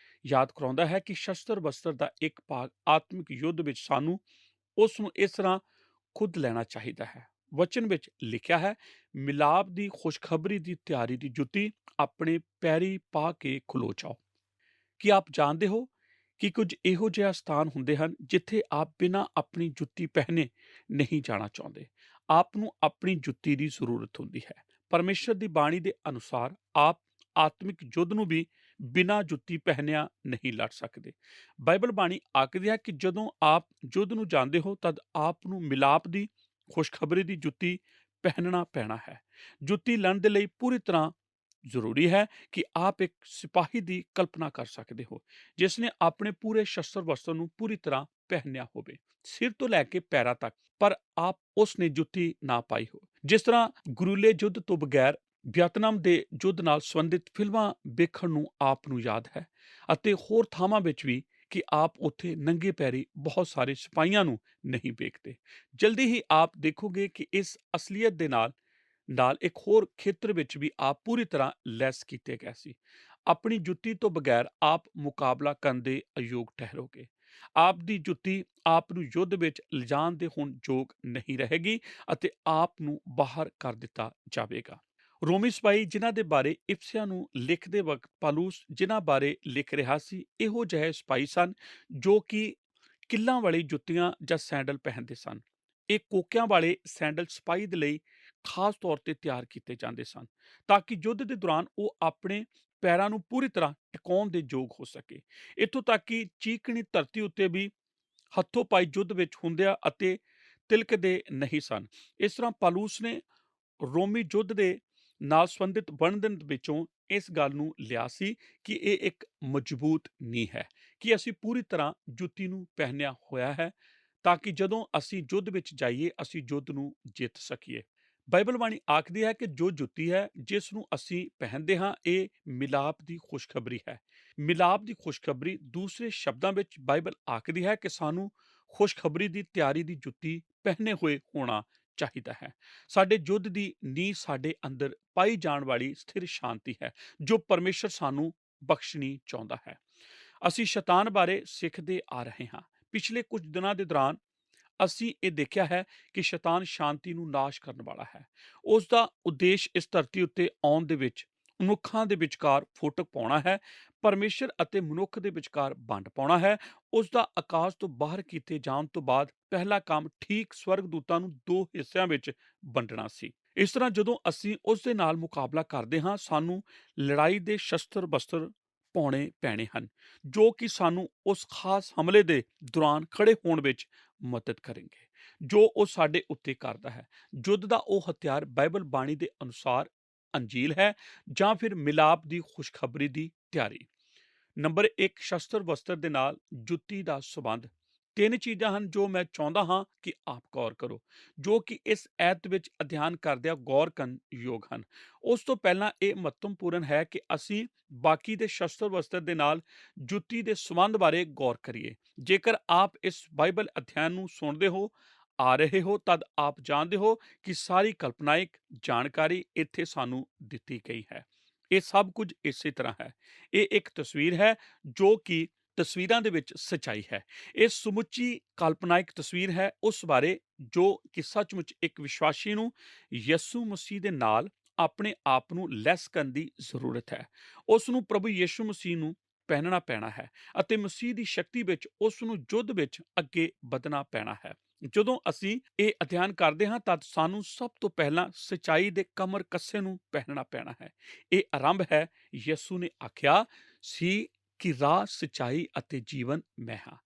ਯਾਦ ਕਰਾਉਂਦਾ ਹੈ ਕਿ ਸ਼ਸਤਰ ਵਸਤਰ ਦਾ ਇੱਕ ਭਾਗ ਆਤਮਿਕ ਯੁੱਧ ਵਿੱਚ ਸਾਨੂੰ ਉਸ ਨੂੰ ਇਸ ਤਰ੍ਹਾਂ ਖੁਦ ਲੈਣਾ ਚਾਹੀਦਾ ਹੈ। ਵਚਨ ਵਿੱਚ ਲਿਖਿਆ ਹੈ, ਮਿਲਾਪ ਦੀ ਖੁਸ਼ਖਬਰੀ ਦੀ ਤਿਆਰੀ ਦੀ ਜੁੱਤੀ ਆਪਣੇ ਪੈਰੀ ਪਾ ਕੇ ਖਲੋ ਜਾਓ। ਕੀ ਆਪ ਜਾਣਦੇ ਹੋ ਕਿ ਕੁਝ ਇਹੋ ਜਿਹਾ ਸਥਾਨ ਹੁੰਦੇ ਹਨ ਜਿੱਥੇ ਆਪ ਬਿਨਾਂ ਆਪਣੀ ਜੁੱਤੀ ਪਹਿਨੇ ਨਹੀਂ ਜਾਣਾ ਚਾਹੁੰਦੇ। ਆਪ ਨੂੰ ਆਪਣੀ ਜੁੱਤੀ ਦੀ ਜ਼ਰੂਰਤ ਹੁੰਦੀ ਹੈ। ਪਰਮੇਸ਼ਰ ਦੀ ਬਾਣੀ ਦੇ ਅਨੁਸਾਰ ਆਪ ਆਤਮਿਕ ਯੁੱਧ ਨੂੰ ਵੀ ਬਿਨਾਂ ਜੁੱਤੀ ਪਹਿਨਿਆ ਨਹੀਂ ਲੜ ਸਕਦੇ। ਬਾਈਬਲ ਬਾਣੀ ਆਖਦੀ ਹੈ ਕਿ ਜਦੋਂ ਆਪ ਯੁੱਧ ਨੂੰ ਜਾਂਦੇ ਹੋ ਤਦ ਆਪ ਨੂੰ ਮਿਲਾਪ ਦੀ ਖੁਸ਼ਖਬਰੀ ਦੀ ਜੁੱਤੀ ਪਹਿਨਣਾ ਪੈਣਾ ਹੈ। ਜੁੱਤੀ ਲੈਣ ਦੇ ਲਈ ਪੂਰੀ ਤਰ੍ਹਾਂ ਜ਼ਰੂਰੀ ਹੈ ਕਿ ਆਪ ਇੱਕ ਸਿਪਾਹੀ ਦੀ ਕਲਪਨਾ ਕਰ ਸਕਦੇ ਹੋ ਜਿਸ ਨੇ ਆਪਣੇ ਪੂਰੇ ਸ਼ਸਤਰ ਵਸਤਰ ਨੂੰ ਪੂਰੀ ਤਰ੍ਹਾਂ ਪਹਿਨਿਆ ਹੋਵੇ, ਸਿਰ ਤੋਂ ਲੈ ਕੇ ਪੈਰਾਂ ਤੱਕ, ਪਰ ਆਪ ਉਸ ਨੇ ਜੁੱਤੀ ਨਾ ਪਾਈ ਹੋ। ਜਿਸ ਤਰ੍ਹਾਂ ਗੁਰੀਲੇ ਯੁੱਧ ਤੋਂ ਬਗੈਰ ਵੀਅਤਨਾਮ ਦੇ ਯੁੱਧ ਨਾਲ ਸੰਬੰਧਿਤ ਫਿਲਮਾਂ ਵੇਖਣ ਨੂੰ ਆਪ ਨੂੰ ਯਾਦ ਹੈ ਅਤੇ ਹੋਰ ਥਾਵਾਂ ਵਿੱਚ ਵੀ ਕਿ ਆਪ ਉੱਥੇ ਨੰਗੇ ਪੈਰੀ ਬਹੁਤ ਸਾਰੇ ਸਿਪਾਹੀਆਂ ਨੂੰ ਨਹੀਂ ਵੇਖਦੇ। ਜਲਦੀ ਹੀ ਆਪ ਦੇਖੋਗੇ ਕਿ ਇਸ ਅਸਲੀਅਤ ਦੇ ਨਾਲ ਨਾਲ ਇੱਕ ਹੋਰ ਖੇਤਰ ਵਿੱਚ ਵੀ ਆਪ ਪੂਰੀ ਤਰ੍ਹਾਂ ਲੈਸ ਕੀਤੇ ਗਏ ਸੀ। ਆਪਣੀ ਜੁੱਤੀ ਤੋਂ ਬਗੈਰ ਆਪ ਮੁਕਾਬਲਾ ਕਰਨ ਦੇ ਅਯੋਗ ਠਹਿਰੋਗੇ। ਆਪ ਦੀ ਜੁੱਤੀ ਆਪ ਨੂੰ ਯੁੱਧ ਵਿੱਚ ਲਿਜਾਣ ਦੇ ਹੁਣ ਯੋਗ ਨਹੀਂ ਰਹੇਗੀ ਅਤੇ ਆਪ ਨੂੰ ਬਾਹਰ ਕਰ ਦਿੱਤਾ ਜਾਵੇਗਾ। ਰੋਮੀ ਸਿਪਾਹੀ ਜਿਨ੍ਹਾਂ ਦੇ ਬਾਰੇ ਇਫਸਿਆਂ ਨੂੰ ਲਿਖਦੇ ਵਕਤ ਪਾਲੂਸ ਜਿਨ੍ਹਾਂ ਬਾਰੇ ਲਿਖ ਰਿਹਾ ਸੀ, ਇਹੋ ਜਿਹੇ ਸਿਪਾਹੀ ਸਨ ਜੋ ਕਿ ਕਿੱਲਾਂ ਵਾਲੀ ਜੁੱਤੀਆਂ ਜਾਂ ਸੈਂਡਲ ਪਹਿਨਦੇ ਸਨ। ਇਹ ਕੋਕਿਆਂ ਵਾਲੇ ਸੈਂਡਲ ਸਿਪਾਹੀ ਦੇ ਲਈ ਖਾਸ ਤੌਰ ਤੇ ਤਿਆਰ ਕੀਤੇ ਜਾਂਦੇ ਸਨ ਤਾਂ ਕਿ ਯੁੱਧ ਦੇ ਦੌਰਾਨ ਉਹ ਆਪਣੇ ਪੈਰਾਂ ਨੂੰ ਪੂਰੀ ਤਰ੍ਹਾਂ ਟਿਕਾਉਣ ਦੇ ਯੋਗ ਹੋ ਸਕੇ। ਇੱਥੋਂ ਤੱਕ ਕਿ ਚੀਕਣੀ ਧਰਤੀ ਉੱਤੇ ਵੀ ਹੱਥੋਂ ਪਾਈ ਯੁੱਧ ਵਿੱਚ ਹੁੰਦਿਆਂ ਅਤੇ ਤਿਲਕਦੇ ਨਹੀਂ ਸਨ। ਇਸ ਤਰ੍ਹਾਂ ਪਾਲੂਸ ਨੇ ਰੋਮੀ ਯੁੱਧ ਦੇ ਨਾਲ ਸੰਬੰਧਿਤ ਵਰਣਨ ਵਿੱਚੋਂ ਇਸ ਗੱਲ ਨੂੰ ਲਿਆ ਸੀ ਕਿ ਇਹ ਇੱਕ ਮਜ਼ਬੂਤ ਨੀਂਹ ਹੈ ਕਿ ਅਸੀਂ ਪੂਰੀ ਤਰ੍ਹਾਂ ਜੁੱਤੀ ਨੂੰ ਪਹਿਨਿਆ ਹੋਇਆ ਹੈ ਤਾਂ ਕਿ ਜਦੋਂ ਅਸੀਂ ਯੁੱਧ ਵਿੱਚ ਜਾਈਏ ਅਸੀਂ ਯੁੱਧ ਨੂੰ ਜਿੱਤ ਸਕੀਏ। ਬਾਈਬਲ ਬਾਣੀ ਆਖਦੀ ਹੈ ਕਿ ਜੋ ਜੁੱਤੀ ਹੈ ਜਿਸ ਨੂੰ ਅਸੀਂ ਪਹਿਨਦੇ ਹਾਂ ਇਹ ਮਿਲਾਪ ਦੀ ਖੁਸ਼ਖਬਰੀ ਹੈ। ਮਿਲਾਪ ਦੀ ਖੁਸ਼ਖਬਰੀ ਦੂਸਰੇ ਸ਼ਬਦਾਂ ਵਿੱਚ ਬਾਈਬਲ ਆਖਦੀ ਹੈ ਕਿ ਸਾਨੂੰ ਖੁਸ਼ਖਬਰੀ ਦੀ ਤਿਆਰੀ ਦੀ ਜੁੱਤੀ ਪਹਿਨੇ ਹੋਏ ਹੋਣਾ ਚਾਹੀਦਾ ਹੈ। ਸਾਡੇ ਯੁੱਧ ਦੀ ਨੀਂਹ ਸਾਡੇ ਅੰਦਰ ਪਾਈ ਜਾਣ ਵਾਲੀ ਸਥਿਰ ਸ਼ਾਂਤੀ ਹੈ ਜੋ ਪਰਮੇਸ਼ਰ ਸਾਨੂੰ ਬਖਸ਼ਣੀ ਚਾਹੁੰਦਾ ਹੈ। ਅਸੀਂ ਸ਼ੈਤਾਨ ਬਾਰੇ ਸਿੱਖਦੇ ਆ ਰਹੇ ਹਾਂ। ਪਿਛਲੇ ਕੁਝ ਦਿਨਾਂ ਦੇ ਦੌਰਾਨ ਅਸੀਂ ਇਹ ਦੇਖਿਆ ਹੈ ਕਿ ਸ਼ੈਤਾਨ ਸ਼ਾਂਤੀ ਨੂੰ ਨਾਸ਼ ਕਰਨ ਵਾਲਾ ਹੈ। ਉਸ ਦਾ ਉਦੇਸ਼ ਇਸ ਧਰਤੀ ਉੱਤੇ ਆਉਣ ਦੇ ਵਿੱਚ ਮਨੁੱਖਾਂ ਦੇ ਵਿਚਕਾਰ ਫੋਟਕ ਪਾਉਣਾ ਹੈ, ਪਰਮੇਸ਼ਰ ਅਤੇ ਮਨੁੱਖ ਦੇ ਵਿਚਕਾਰ ਵੰਡ ਪਾਉਣਾ ਹੈ। ਉਸ ਦਾ ਆਕਾਸ਼ ਤੋਂ ਬਾਹਰ ਕੀਤੇ ਜਾਣ ਤੋਂ ਬਾਅਦ ਪਹਿਲਾ ਕੰਮ ਠੀਕ ਸਵਰਗਦੂਤਾਂ ਨੂੰ ਦੋ ਹਿੱਸਿਆਂ ਵਿੱਚ ਵੰਡਣਾ ਸੀ। ਇਸ ਤਰ੍ਹਾਂ ਜਦੋਂ ਅਸੀਂ ਉਸ ਦੇ ਨਾਲ ਮੁਕਾਬਲਾ ਕਰਦੇ ਹਾਂ ਸਾਨੂੰ ਲੜਾਈ ਦੇ ਸ਼ਸਤਰ ਬਸਤਰ ਪਾਉਣੇ ਪੈਣੇ ਹਨ ਜੋ ਕਿ ਸਾਨੂੰ ਉਸ ਖਾਸ ਹਮਲੇ ਦੇ ਦੌਰਾਨ ਖੜੇ ਹੋਣ ਵਿੱਚ ਮਦਦ ਕਰਨਗੇ ਜੋ ਉਹ ਸਾਡੇ ਉੱਤੇ ਕਰਦਾ ਹੈ। ਯੁੱਧ ਦਾ ਉਹ ਹਥਿਆਰ ਬਾਈਬਲ ਬਾਣੀ ਦੇ ਅਨੁਸਾਰ ਅੰਜੀਲ ਹੈ ਜਾਂ ਫਿਰ ਮਿਲਾਪ ਦੀ ਖੁਸ਼ਖਬਰੀ ਦੀ ਤਿਆਰੀ। ਨੰਬਰ 1 ਸ਼ਸਤਰ ਵਸਤਰ ਦੇ ਨਾਲ ਜੁੱਤੀ ਦਾ ਸੰਬੰਧ। ਤਿੰਨ ਚੀਜ਼ਾਂ ਹਨ ਜੋ ਮੈਂ ਚਾਹੁੰਦਾ ਹਾਂ ਕਿ ਆਪ ਗੌਰ ਕਰੋ ਜੋ ਕਿ ਇਸ ਐਤ ਵਿੱਚ ਅਧਿਐਨ ਕਰਦਿਆਂ ਗੌਰ ਕਰਨ ਯੋਗ ਹਨ। ਉਸ ਤੋਂ ਪਹਿਲਾਂ ਇਹ ਮਹੱਤਵਪੂਰਨ ਹੈ ਕਿ ਅਸੀਂ ਬਾਕੀ ਦੇ ਸ਼ਸਤਰ ਵਸਤਰ ਦੇ ਨਾਲ ਜੁੱਤੀ ਦੇ ਸੰਬੰਧ ਬਾਰੇ ਗੌਰ ਕਰੀਏ। ਜੇਕਰ ਆਪ ਇਸ ਬਾਈਬਲ ਅਧਿਐਨ ਨੂੰ ਸੁਣਦੇ ਹੋ ਆ ਰਹੇ ਹੋ ਤਦ ਆਪ ਜਾਣਦੇ ਹੋ ਕਿ ਸਾਰੀ ਕਲਪਨਾਇਕ ਜਾਣਕਾਰੀ ਇੱਥੇ ਸਾਨੂੰ ਦਿੱਤੀ ਗਈ ਹੈ। ਇਹ ਸਭ ਕੁਝ ਇਸੇ ਤਰ੍ਹਾਂ ਹੈ। ਇਹ ਇੱਕ ਤਸਵੀਰ ਹੈ ਜੋ ਕਿ ਤਸਵੀਰਾਂ ਦੇ ਵਿੱਚ ਸੱਚਾਈ ਹੈ। ਇਹ ਸਮੁੱਚੀ ਕਲਪਨਾਇਕ ਤਸਵੀਰ ਹੈ ਉਸ ਬਾਰੇ ਜੋ ਕਿ ਸੱਚਮੁੱਚ ਇੱਕ ਵਿਸ਼ਵਾਸੀ ਨੂੰ ਯਿਸੂ ਮਸੀਹ ਦੇ ਨਾਲ ਆਪਣੇ ਆਪ ਨੂੰ ਲੈਸ ਕਰਨ ਦੀ ਜ਼ਰੂਰਤ ਹੈ। ਉਸ ਨੂੰ ਪ੍ਰਭੂ ਯਿਸੂ ਮਸੀਹ ਨੂੰ ਪਹਿਨਣਾ ਪੈਣਾ ਹੈ ਅਤੇ ਮਸੀਹ ਦੀ ਸ਼ਕਤੀ ਵਿੱਚ ਉਸ ਨੂੰ ਯੁੱਧ ਵਿੱਚ ਅੱਗੇ ਵਧਣਾ ਪੈਣਾ ਹੈ। ਜਦੋਂ ਅਸੀਂ ਇਹ ਅਧਿਐਨ ਕਰਦੇ ਹਾਂ ਤਦ ਸਾਨੂੰ ਸਭ ਤੋਂ ਪਹਿਲਾਂ ਸੱਚਾਈ ਦੇ ਕਮਰ ਕੱਸੇ ਨੂੰ ਪਹਿਨਣਾ ਪੈਣਾ ਹੈ। ਇਹ ਆਰੰਭ ਹੈ। ਯਿਸੂ ਨੇ ਆਖਿਆ ਸੀ ਕਿ ਰਾਹ ਸੱਚਾਈ ਅਤੇ ਜੀਵਨ ਮੈਂ ਹਾਂ।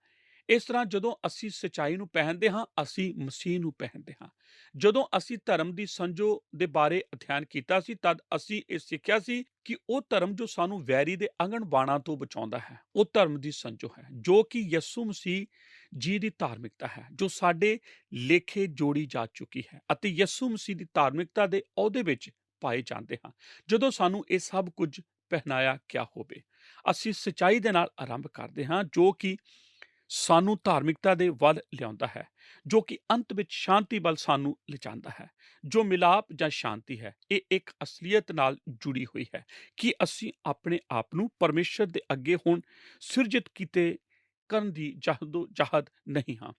ਇਸ ਤਰ੍ਹਾਂ ਜਦੋਂ ਅਸੀਂ ਸੱਚਾਈ ਨੂੰ ਪਹਿਨਦੇ ਹਾਂ ਅਸੀਂ ਮਸੀਹ ਨੂੰ ਪਹਿਨਦੇ ਹਾਂ। ਜਦੋਂ ਅਸੀਂ ਧਰਮ ਦੀ ਸੰਜੋ ਦੇ ਬਾਰੇ ਅਧਿਐਨ ਕੀਤਾ ਸੀ ਤਦ ਅਸੀਂ ਇਹ ਸਿੱਖਿਆ ਸੀ ਕਿ ਉਹ ਧਰਮ ਜੋ ਸਾਨੂੰ ਵੈਰੀ ਦੇ ਅੰਗਣ ਬਾਣਾਂ ਤੋਂ ਬਚਾਉਂਦਾ ਹੈ ਉਹ ਧਰਮ ਦੀ ਸੰਜੋ ਹੈ ਜੋ ਕਿ ਯਿਸੂ ਮਸੀਹ ਜੀ ਦੀ ਧਾਰਮਿਕਤਾ ਹੈ ਜੋ ਸਾਡੇ ਲੇਖੇ ਜੋੜੀ ਜਾ ਚੁੱਕੀ ਹੈ ਅਤੇ ਯਿਸੂ ਮਸੀਹ ਦੀ ਧਾਰਮਿਕਤਾ ਦੇ ਅਹੁਦੇ ਵਿੱਚ ਪਾਏ ਜਾਂਦੇ ਹਾਂ। ਜਦੋਂ ਸਾਨੂੰ ਇਹ ਸਭ ਕੁਝ ਪਹਿਨਾਇਆ ਗਿਆ ਹੋਵੇ ਅਸੀਂ ਸੱਚਾਈ ਦੇ ਨਾਲ ਆਰੰਭ ਕਰਦੇ ਹਾਂ ਜੋ ਕਿ ਸਾਨੂੰ ਧਾਰਮਿਕਤਾ ਦੇ ਵੱਲ ਲਿਆਉਂਦਾ ਹੈ ਜੋ ਕਿ ਅੰਤ ਵਿੱਚ ਸ਼ਾਂਤੀ ਵੱਲ ਸਾਨੂੰ ਲਿਜਾਂਦਾ ਹੈ। ਜੋ ਮਿਲਾਪ ਜਾਂ ਸ਼ਾਂਤੀ ਹੈ ਇਹ ਇੱਕ ਅਸਲੀਅਤ ਨਾਲ ਜੁੜੀ ਹੋਈ ਹੈ ਕਿ ਅਸੀਂ ਆਪਣੇ ਆਪ ਨੂੰ ਪਰਮੇਸ਼ਰ ਦੇ ਅੱਗੇ ਹੁਣ ਸਿਰਜਿਤ ਕੀਤੇ ਕਰਨ ਦੀ ਜਹਿਦ ਨਹੀਂ ਹਾਂ।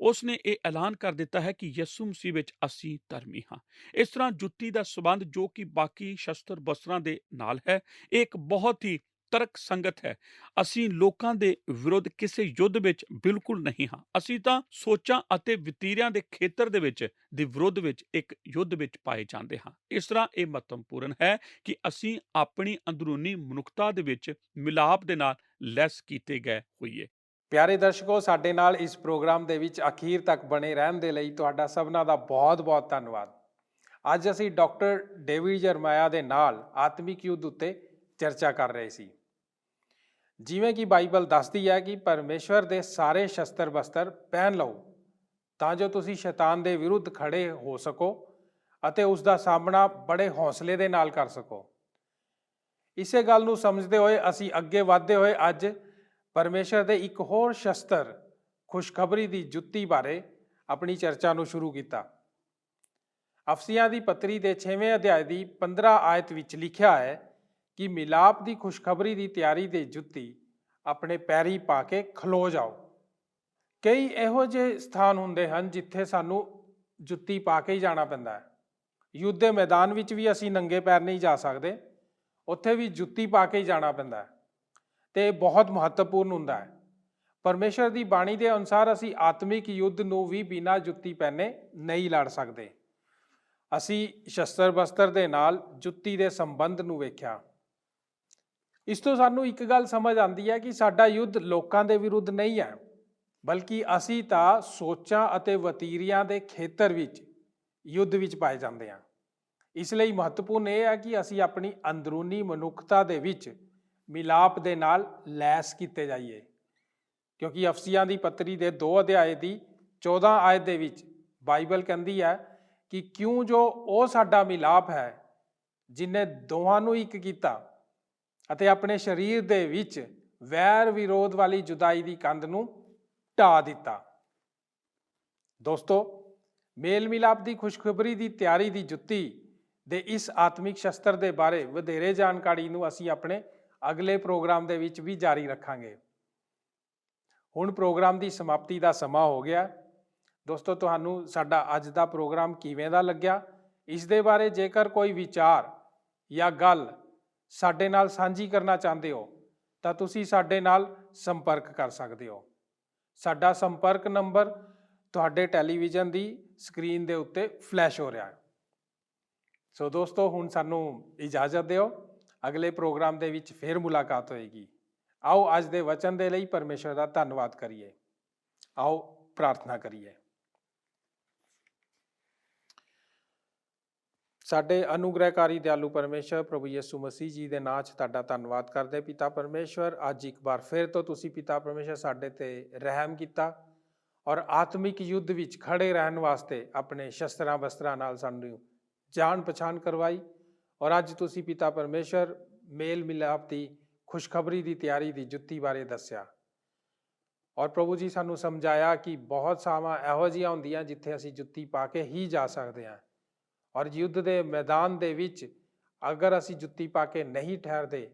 ਉਸ ਨੇ ਇਹ ਐਲਾਨ ਕਰ ਦਿੱਤਾ ਹੈ ਕਿ ਯਿਸੂ ਮਸੀਹ ਵਿੱਚ ਅਸੀਂ ਧਰਮੀ ਹਾਂ। ਇਸ ਤਰ੍ਹਾਂ ਜੁੱਤੀ ਦਾ ਸੰਬੰਧ ਜੋ ਕਿ ਬਾਕੀ ਸ਼ਸਤਰ ਬਸਤਰਾਂ ਦੇ ਨਾਲ ਹੈ ਇਹ ਇੱਕ ਬਹੁਤ ਹੀ ਤਰਕ ਸੰਗਤ ਹੈ। ਅਸੀਂ ਲੋਕਾਂ ਦੇ ਵਿਰੁੱਧ ਕਿਸੇ ਯੁੱਧ ਵਿੱਚ ਬਿਲਕੁਲ ਨਹੀਂ ਹਾਂ। ਅਸੀਂ ਤਾਂ ਸੋਚਾਂ ਅਤੇ ਵਤੀਰਿਆਂ ਦੇ ਖੇਤਰ ਦੇ ਵਿੱਚ ਦੇ ਵਿਰੁੱਧ ਵਿੱਚ ਇੱਕ ਯੁੱਧ ਵਿੱਚ ਪਾਏ ਜਾਂਦੇ ਹਾਂ। ਇਸ ਤਰ੍ਹਾਂ ਇਹ ਮਹੱਤਵਪੂਰਨ ਹੈ ਕਿ ਅਸੀਂ ਆਪਣੀ ਅੰਦਰੂਨੀ ਮਨੁੱਖਤਾ ਦੇ ਵਿੱਚ ਮਿਲਾਪ ਦੇ ਨਾਲ ਲੈਸ ਕੀਤੇ ਗਏ ਹੋਈਏ। ਪਿਆਰੇ ਦਰਸ਼ਕੋ, ਸਾਡੇ ਨਾਲ ਇਸ ਪ੍ਰੋਗਰਾਮ ਦੇ ਵਿੱਚ ਅਖੀਰ ਤੱਕ ਬਣੇ ਰਹਿਣ ਦੇ ਲਈ ਤੁਹਾਡਾ ਸਭਨਾਂ ਦਾ ਬਹੁਤ-ਬਹੁਤ ਧੰਨਵਾਦ। ਅੱਜ ਅਸੀਂ ਡਾਕਟਰ ਡੇਵਿਡ ਜਰਮਾਇਆ ਦੇ ਨਾਲ ਆਤਮਿਕ ਯੁੱਧ ਉੱਤੇ ਚਰਚਾ ਕਰ ਰਹੇ ਸੀ। ਜਿਵੇਂ ਕਿ ਬਾਈਬਲ ਦੱਸਦੀ ਹੈ ਕਿ ਪਰਮੇਸ਼ਵਰ ਦੇ ਸਾਰੇ ਸ਼ਸਤਰ ਬਸਤਰ ਪਹਿਨ ਲਓ ਤਾਂ ਜੋ ਤੁਸੀਂ ਸ਼ੈਤਾਨ ਦੇ ਵਿਰੁੱਧ ਖੜੇ ਹੋ ਸਕੋ ਅਤੇ ਉਸ ਦਾ ਸਾਹਮਣਾ ਬੜੇ ਹੌਸਲੇ ਦੇ ਨਾਲ ਕਰ ਸਕੋ। ਇਸੇ ਗੱਲ ਨੂੰ ਸਮਝਦੇ ਹੋਏ ਅਸੀਂ ਅੱਗੇ ਵਧਦੇ ਹੋਏ ਅੱਜ ਪਰਮੇਸ਼ਰ ਦੇ ਇੱਕ ਹੋਰ ਸ਼ਸਤਰ ਖੁਸ਼ਖਬਰੀ ਦੀ ਜੁੱਤੀ ਬਾਰੇ ਆਪਣੀ ਚਰਚਾ ਨੂੰ ਸ਼ੁਰੂ ਕੀਤਾ। ਅਫਸੀਆਂ ਦੀ ਪੱਤਰੀ ਦੇ 6ਵੇਂ ਅਧਿਆਇ ਦੀ 15 ਆਇਤ ਵਿੱਚ ਲਿਖਿਆ ਹੈ ਕਿ ਮਿਲਾਪ ਦੀ ਖੁਸ਼ਖਬਰੀ ਦੀ ਤਿਆਰੀ ਦੇ ਜੁੱਤੀ ਆਪਣੇ ਪੈਰੀ ਪਾ ਕੇ ਖਲੋ ਜਾਓ। ਕਈ ਇਹੋ ਜਿਹੇ ਸਥਾਨ ਹੁੰਦੇ ਹਨ ਜਿੱਥੇ ਸਾਨੂੰ ਜੁੱਤੀ ਪਾ ਕੇ ਹੀ ਜਾਣਾ ਪੈਂਦਾ ਹੈ। ਯੁੱਧ ਦੇ ਮੈਦਾਨ ਵਿੱਚ ਵੀ ਅਸੀਂ ਨੰਗੇ ਪੈਰ ਨਹੀਂ ਜਾ ਸਕਦੇ, ਉੱਥੇ ਵੀ ਜੁੱਤੀ ਪਾ ਕੇ ਹੀ ਜਾਣਾ ਪੈਂਦਾ ਹੈ ਤੇ ਇਹ ਬਹੁਤ ਮਹੱਤਵਪੂਰਨ ਹੁੰਦਾ ਹੈ। ਪਰਮੇਸ਼ਰ ਦੀ ਬਾਣੀ ਦੇ ਅਨੁਸਾਰ ਅਸੀਂ ਆਤਮਿਕ ਯੁੱਧ ਨੂੰ ਵੀ ਬਿਨਾਂ ਜੁੱਤੀ ਪਹਿਨੇ ਨਹੀਂ ਲੜ ਸਕਦੇ। ਅਸੀਂ ਸ਼ਸਤਰ ਬਸਤਰ ਦੇ ਨਾਲ ਜੁੱਤੀ ਦੇ ਸੰਬੰਧ ਨੂੰ ਵੇਖਿਆ। ਇਸ ਤੋਂ ਸਾਨੂੰ ਇੱਕ ਗੱਲ ਸਮਝ ਆਉਂਦੀ ਹੈ ਕਿ ਸਾਡਾ ਯੁੱਧ ਲੋਕਾਂ ਦੇ ਵਿਰੁੱਧ ਨਹੀਂ ਹੈ, ਬਲਕਿ ਅਸੀਂ ਤਾਂ ਸੋਚਾਂ ਅਤੇ ਵਤੀਰਿਆਂ ਦੇ ਖੇਤਰ ਵਿੱਚ ਯੁੱਧ ਵਿੱਚ ਪਾਏ ਜਾਂਦੇ ਹਾਂ। ਇਸ ਲਈ ਮਹੱਤਵਪੂਰਨ ਇਹ ਹੈ ਕਿ ਅਸੀਂ ਆਪਣੀ ਅੰਦਰੂਨੀ ਮਨੁੱਖਤਾ ਦੇ ਵਿੱਚ ਮਿਲਾਪ ਦੇ ਨਾਲ ਲੈਸ ਕੀਤੇ ਜਾਈਏ, ਕਿਉਂਕਿ ਅਫਸੀਆਂ ਦੀ ਪੱਤਰੀ ਦੇ 2 ਅਧਿਆਏ ਦੀ 14 ਆਇਤ ਦੇ ਵਿੱਚ ਬਾਈਬਲ ਕਹਿੰਦੀ ਹੈ ਕਿ ਕਿਉਂ ਜੋ ਉਹ ਸਾਡਾ ਮਿਲਾਪ ਹੈ ਜਿਨੇ ਦੋਹਾਂ ਨੂੰ ਇੱਕ ਕੀਤਾ ਅਤੇ ਆਪਣੇ ਸਰੀਰ ਦੇ ਵਿੱਚ ਵੈਰ ਵਿਰੋਧ ਵਾਲੀ ਜੁਦਾਈ ਦੀ ਕੰਧ ਨੂੰ ਢਾ ਦਿੱਤਾ। ਦੋਸਤੋ, ਮੇਲ ਮਿਲਾਪ ਦੀ ਖੁਸ਼ਖਬਰੀ ਦੀ ਤਿਆਰੀ ਦੀ ਜੁੱਤੀ ਦੇ ਇਸ ਆਤਮਿਕ ਸ਼ਸਤਰ ਦੇ ਬਾਰੇ ਵਧੇਰੇ ਜਾਣਕਾਰੀ ਨੂੰ ਅਸੀਂ ਆਪਣੇ ਅਗਲੇ ਪ੍ਰੋਗਰਾਮ ਦੇ ਵਿੱਚ ਵੀ ਜਾਰੀ ਰੱਖਾਂਗੇ। ਹੁਣ ਪ੍ਰੋਗਰਾਮ ਦੀ ਸਮਾਪਤੀ ਦਾ ਸਮਾਂ ਹੋ ਗਿਆ। ਦੋਸਤੋ, ਤੁਹਾਨੂੰ ਸਾਡਾ ਅੱਜ ਦਾ ਪ੍ਰੋਗਰਾਮ ਕਿਵੇਂ ਦਾ ਲੱਗਿਆ? ਇਸ ਦੇ ਬਾਰੇ ਜੇਕਰ ਕੋਈ ਵਿਚਾਰ ਜਾਂ ਗੱਲ ਸਾਡੇ ਨਾਲ ਸਾਂਝੀ ਕਰਨਾ ਚਾਹੁੰਦੇ ਹੋ ਤਾਂ ਤੁਸੀਂ ਸਾਡੇ ਨਾਲ ਸੰਪਰਕ ਕਰ ਸਕਦੇ ਹੋ। ਸਾਡਾ ਸੰਪਰਕ ਨੰਬਰ ਤੁਹਾਡੇ ਟੈਲੀਵਿਜ਼ਨ ਦੀ ਸਕਰੀਨ ਦੇ ਉੱਤੇ ਫਲੈਸ਼ ਹੋ ਰਿਹਾ ਹੈ। ਸੋ ਦੋਸਤੋ, ਹੁਣ ਸਾਨੂੰ ਇਜਾਜ਼ਤ ਦਿਓ। ਅਗਲੇ ਪ੍ਰੋਗਰਾਮ ਦੇ ਵਿੱਚ ਫਿਰ ਮੁਲਾਕਾਤ ਹੋਏਗੀ। ਆਓ ਅੱਜ ਦੇ ਵਚਨ ਦੇ ਲਈ ਪਰਮੇਸ਼ਰ ਦਾ ਧੰਨਵਾਦ ਕਰੀਏ। ਆਓ ਪ੍ਰਾਰਥਨਾ ਕਰੀਏ। ਸਾਡੇ ਅਨੁਗ੍ਰਹਿਕਾਰੀ ਦਿਆਲੂ ਪਰਮੇਸ਼ਰ ਪ੍ਰਭੂ ਯਿਸੂ ਮਸੀਹ ਜੀ ਦੇ ਨਾਂ 'ਚ ਤੁਹਾਡਾ ਧੰਨਵਾਦ ਕਰਦੇ ਪਿਤਾ ਪਰਮੇਸ਼ਰ। ਅੱਜ ਇੱਕ ਵਾਰ ਫਿਰ ਤੋਂ ਤੁਸੀਂ ਪਿਤਾ ਪਰਮੇਸ਼ਰ ਸਾਡੇ ਤੇ ਰਹਿਮ ਕੀਤਾ ਔਰ ਆਤਮਿਕ ਯੁੱਧ ਵਿੱਚ ਖੜੇ ਰਹਿਣ ਵਾਸਤੇ ਆਪਣੇ ਸ਼ਸਤਰਾਂ ਬਸਤਰਾਂ ਨਾਲ ਸਾਨੂੰ ਜਾਣ ਪਛਾਣ ਕਰਵਾਈ। ਔਰ ਅੱਜ ਤੁਸੀਂ ਪਿਤਾ ਪਰਮੇਸ਼ਰ ਮੇਲ ਮਿਲਾਪ ਦੀ ਖੁਸ਼ਖਬਰੀ ਦੀ ਤਿਆਰੀ ਦੀ ਜੁੱਤੀ ਬਾਰੇ ਦੱਸਿਆ। ਔਰ ਪ੍ਰਭੂ ਜੀ ਸਾਨੂੰ ਸਮਝਾਇਆ ਕਿ ਬਹੁਤ ਸਾਵਾਂ ਇਹੋ ਜਿਹੀਆਂ ਹੁੰਦੀਆਂ ਜਿੱਥੇ ਅਸੀਂ ਜੁੱਤੀ ਪਾ ਕੇ ਹੀ ਜਾ ਸਕਦੇ ਹਾਂ। ਔਰ ਯੁੱਧ ਦੇ ਮੈਦਾਨ ਦੇ ਵਿੱਚ ਅਗਰ ਅਸੀਂ ਜੁੱਤੀ ਪਾ ਕੇ ਨਹੀਂ ਠਹਿਰਦੇ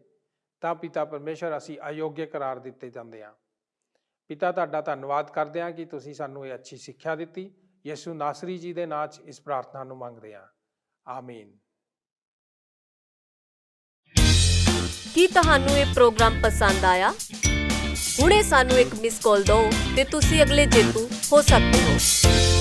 ਤਾਂ ਪਿਤਾ ਪਰਮੇਸ਼ਰ ਅਸੀਂ ਅਯੋਗ ਕਰਾਰ ਦਿੱਤੇ ਜਾਂਦੇ ਹਾਂ। ਪਿਤਾ, ਤੁਹਾਡਾ ਧੰਨਵਾਦ ਕਰਦੇ ਹਾਂ ਕਿ ਤੁਸੀਂ ਸਾਨੂੰ ਇਹ ਅੱਛੀ ਸਿੱਖਿਆ ਦਿੱਤੀ। ਯਿਸੂ ਨਾਸਰੀ ਜੀ ਦੇ ਨਾਂ 'ਚ ਇਸ ਪ੍ਰਾਰਥਨਾ ਨੂੰ ਮੰਗਦੇ ਹਾਂ। ਆਮੀਨ। ਕੀ ਤੁਹਾਨੂੰ ਇਹ ਪ੍ਰੋਗਰਾਮ ਪਸੰਦ ਆਇਆ? ਹੁਣੇ ਸਾਨੂੰ ਇੱਕ ਮਿਸ ਕਾਲ ਦਿਓ ਤੇ ਤੁਸੀਂ ਅਗਲੇ ਜੇਤੂ ਹੋ ਸਕਦੇ ਹੋ।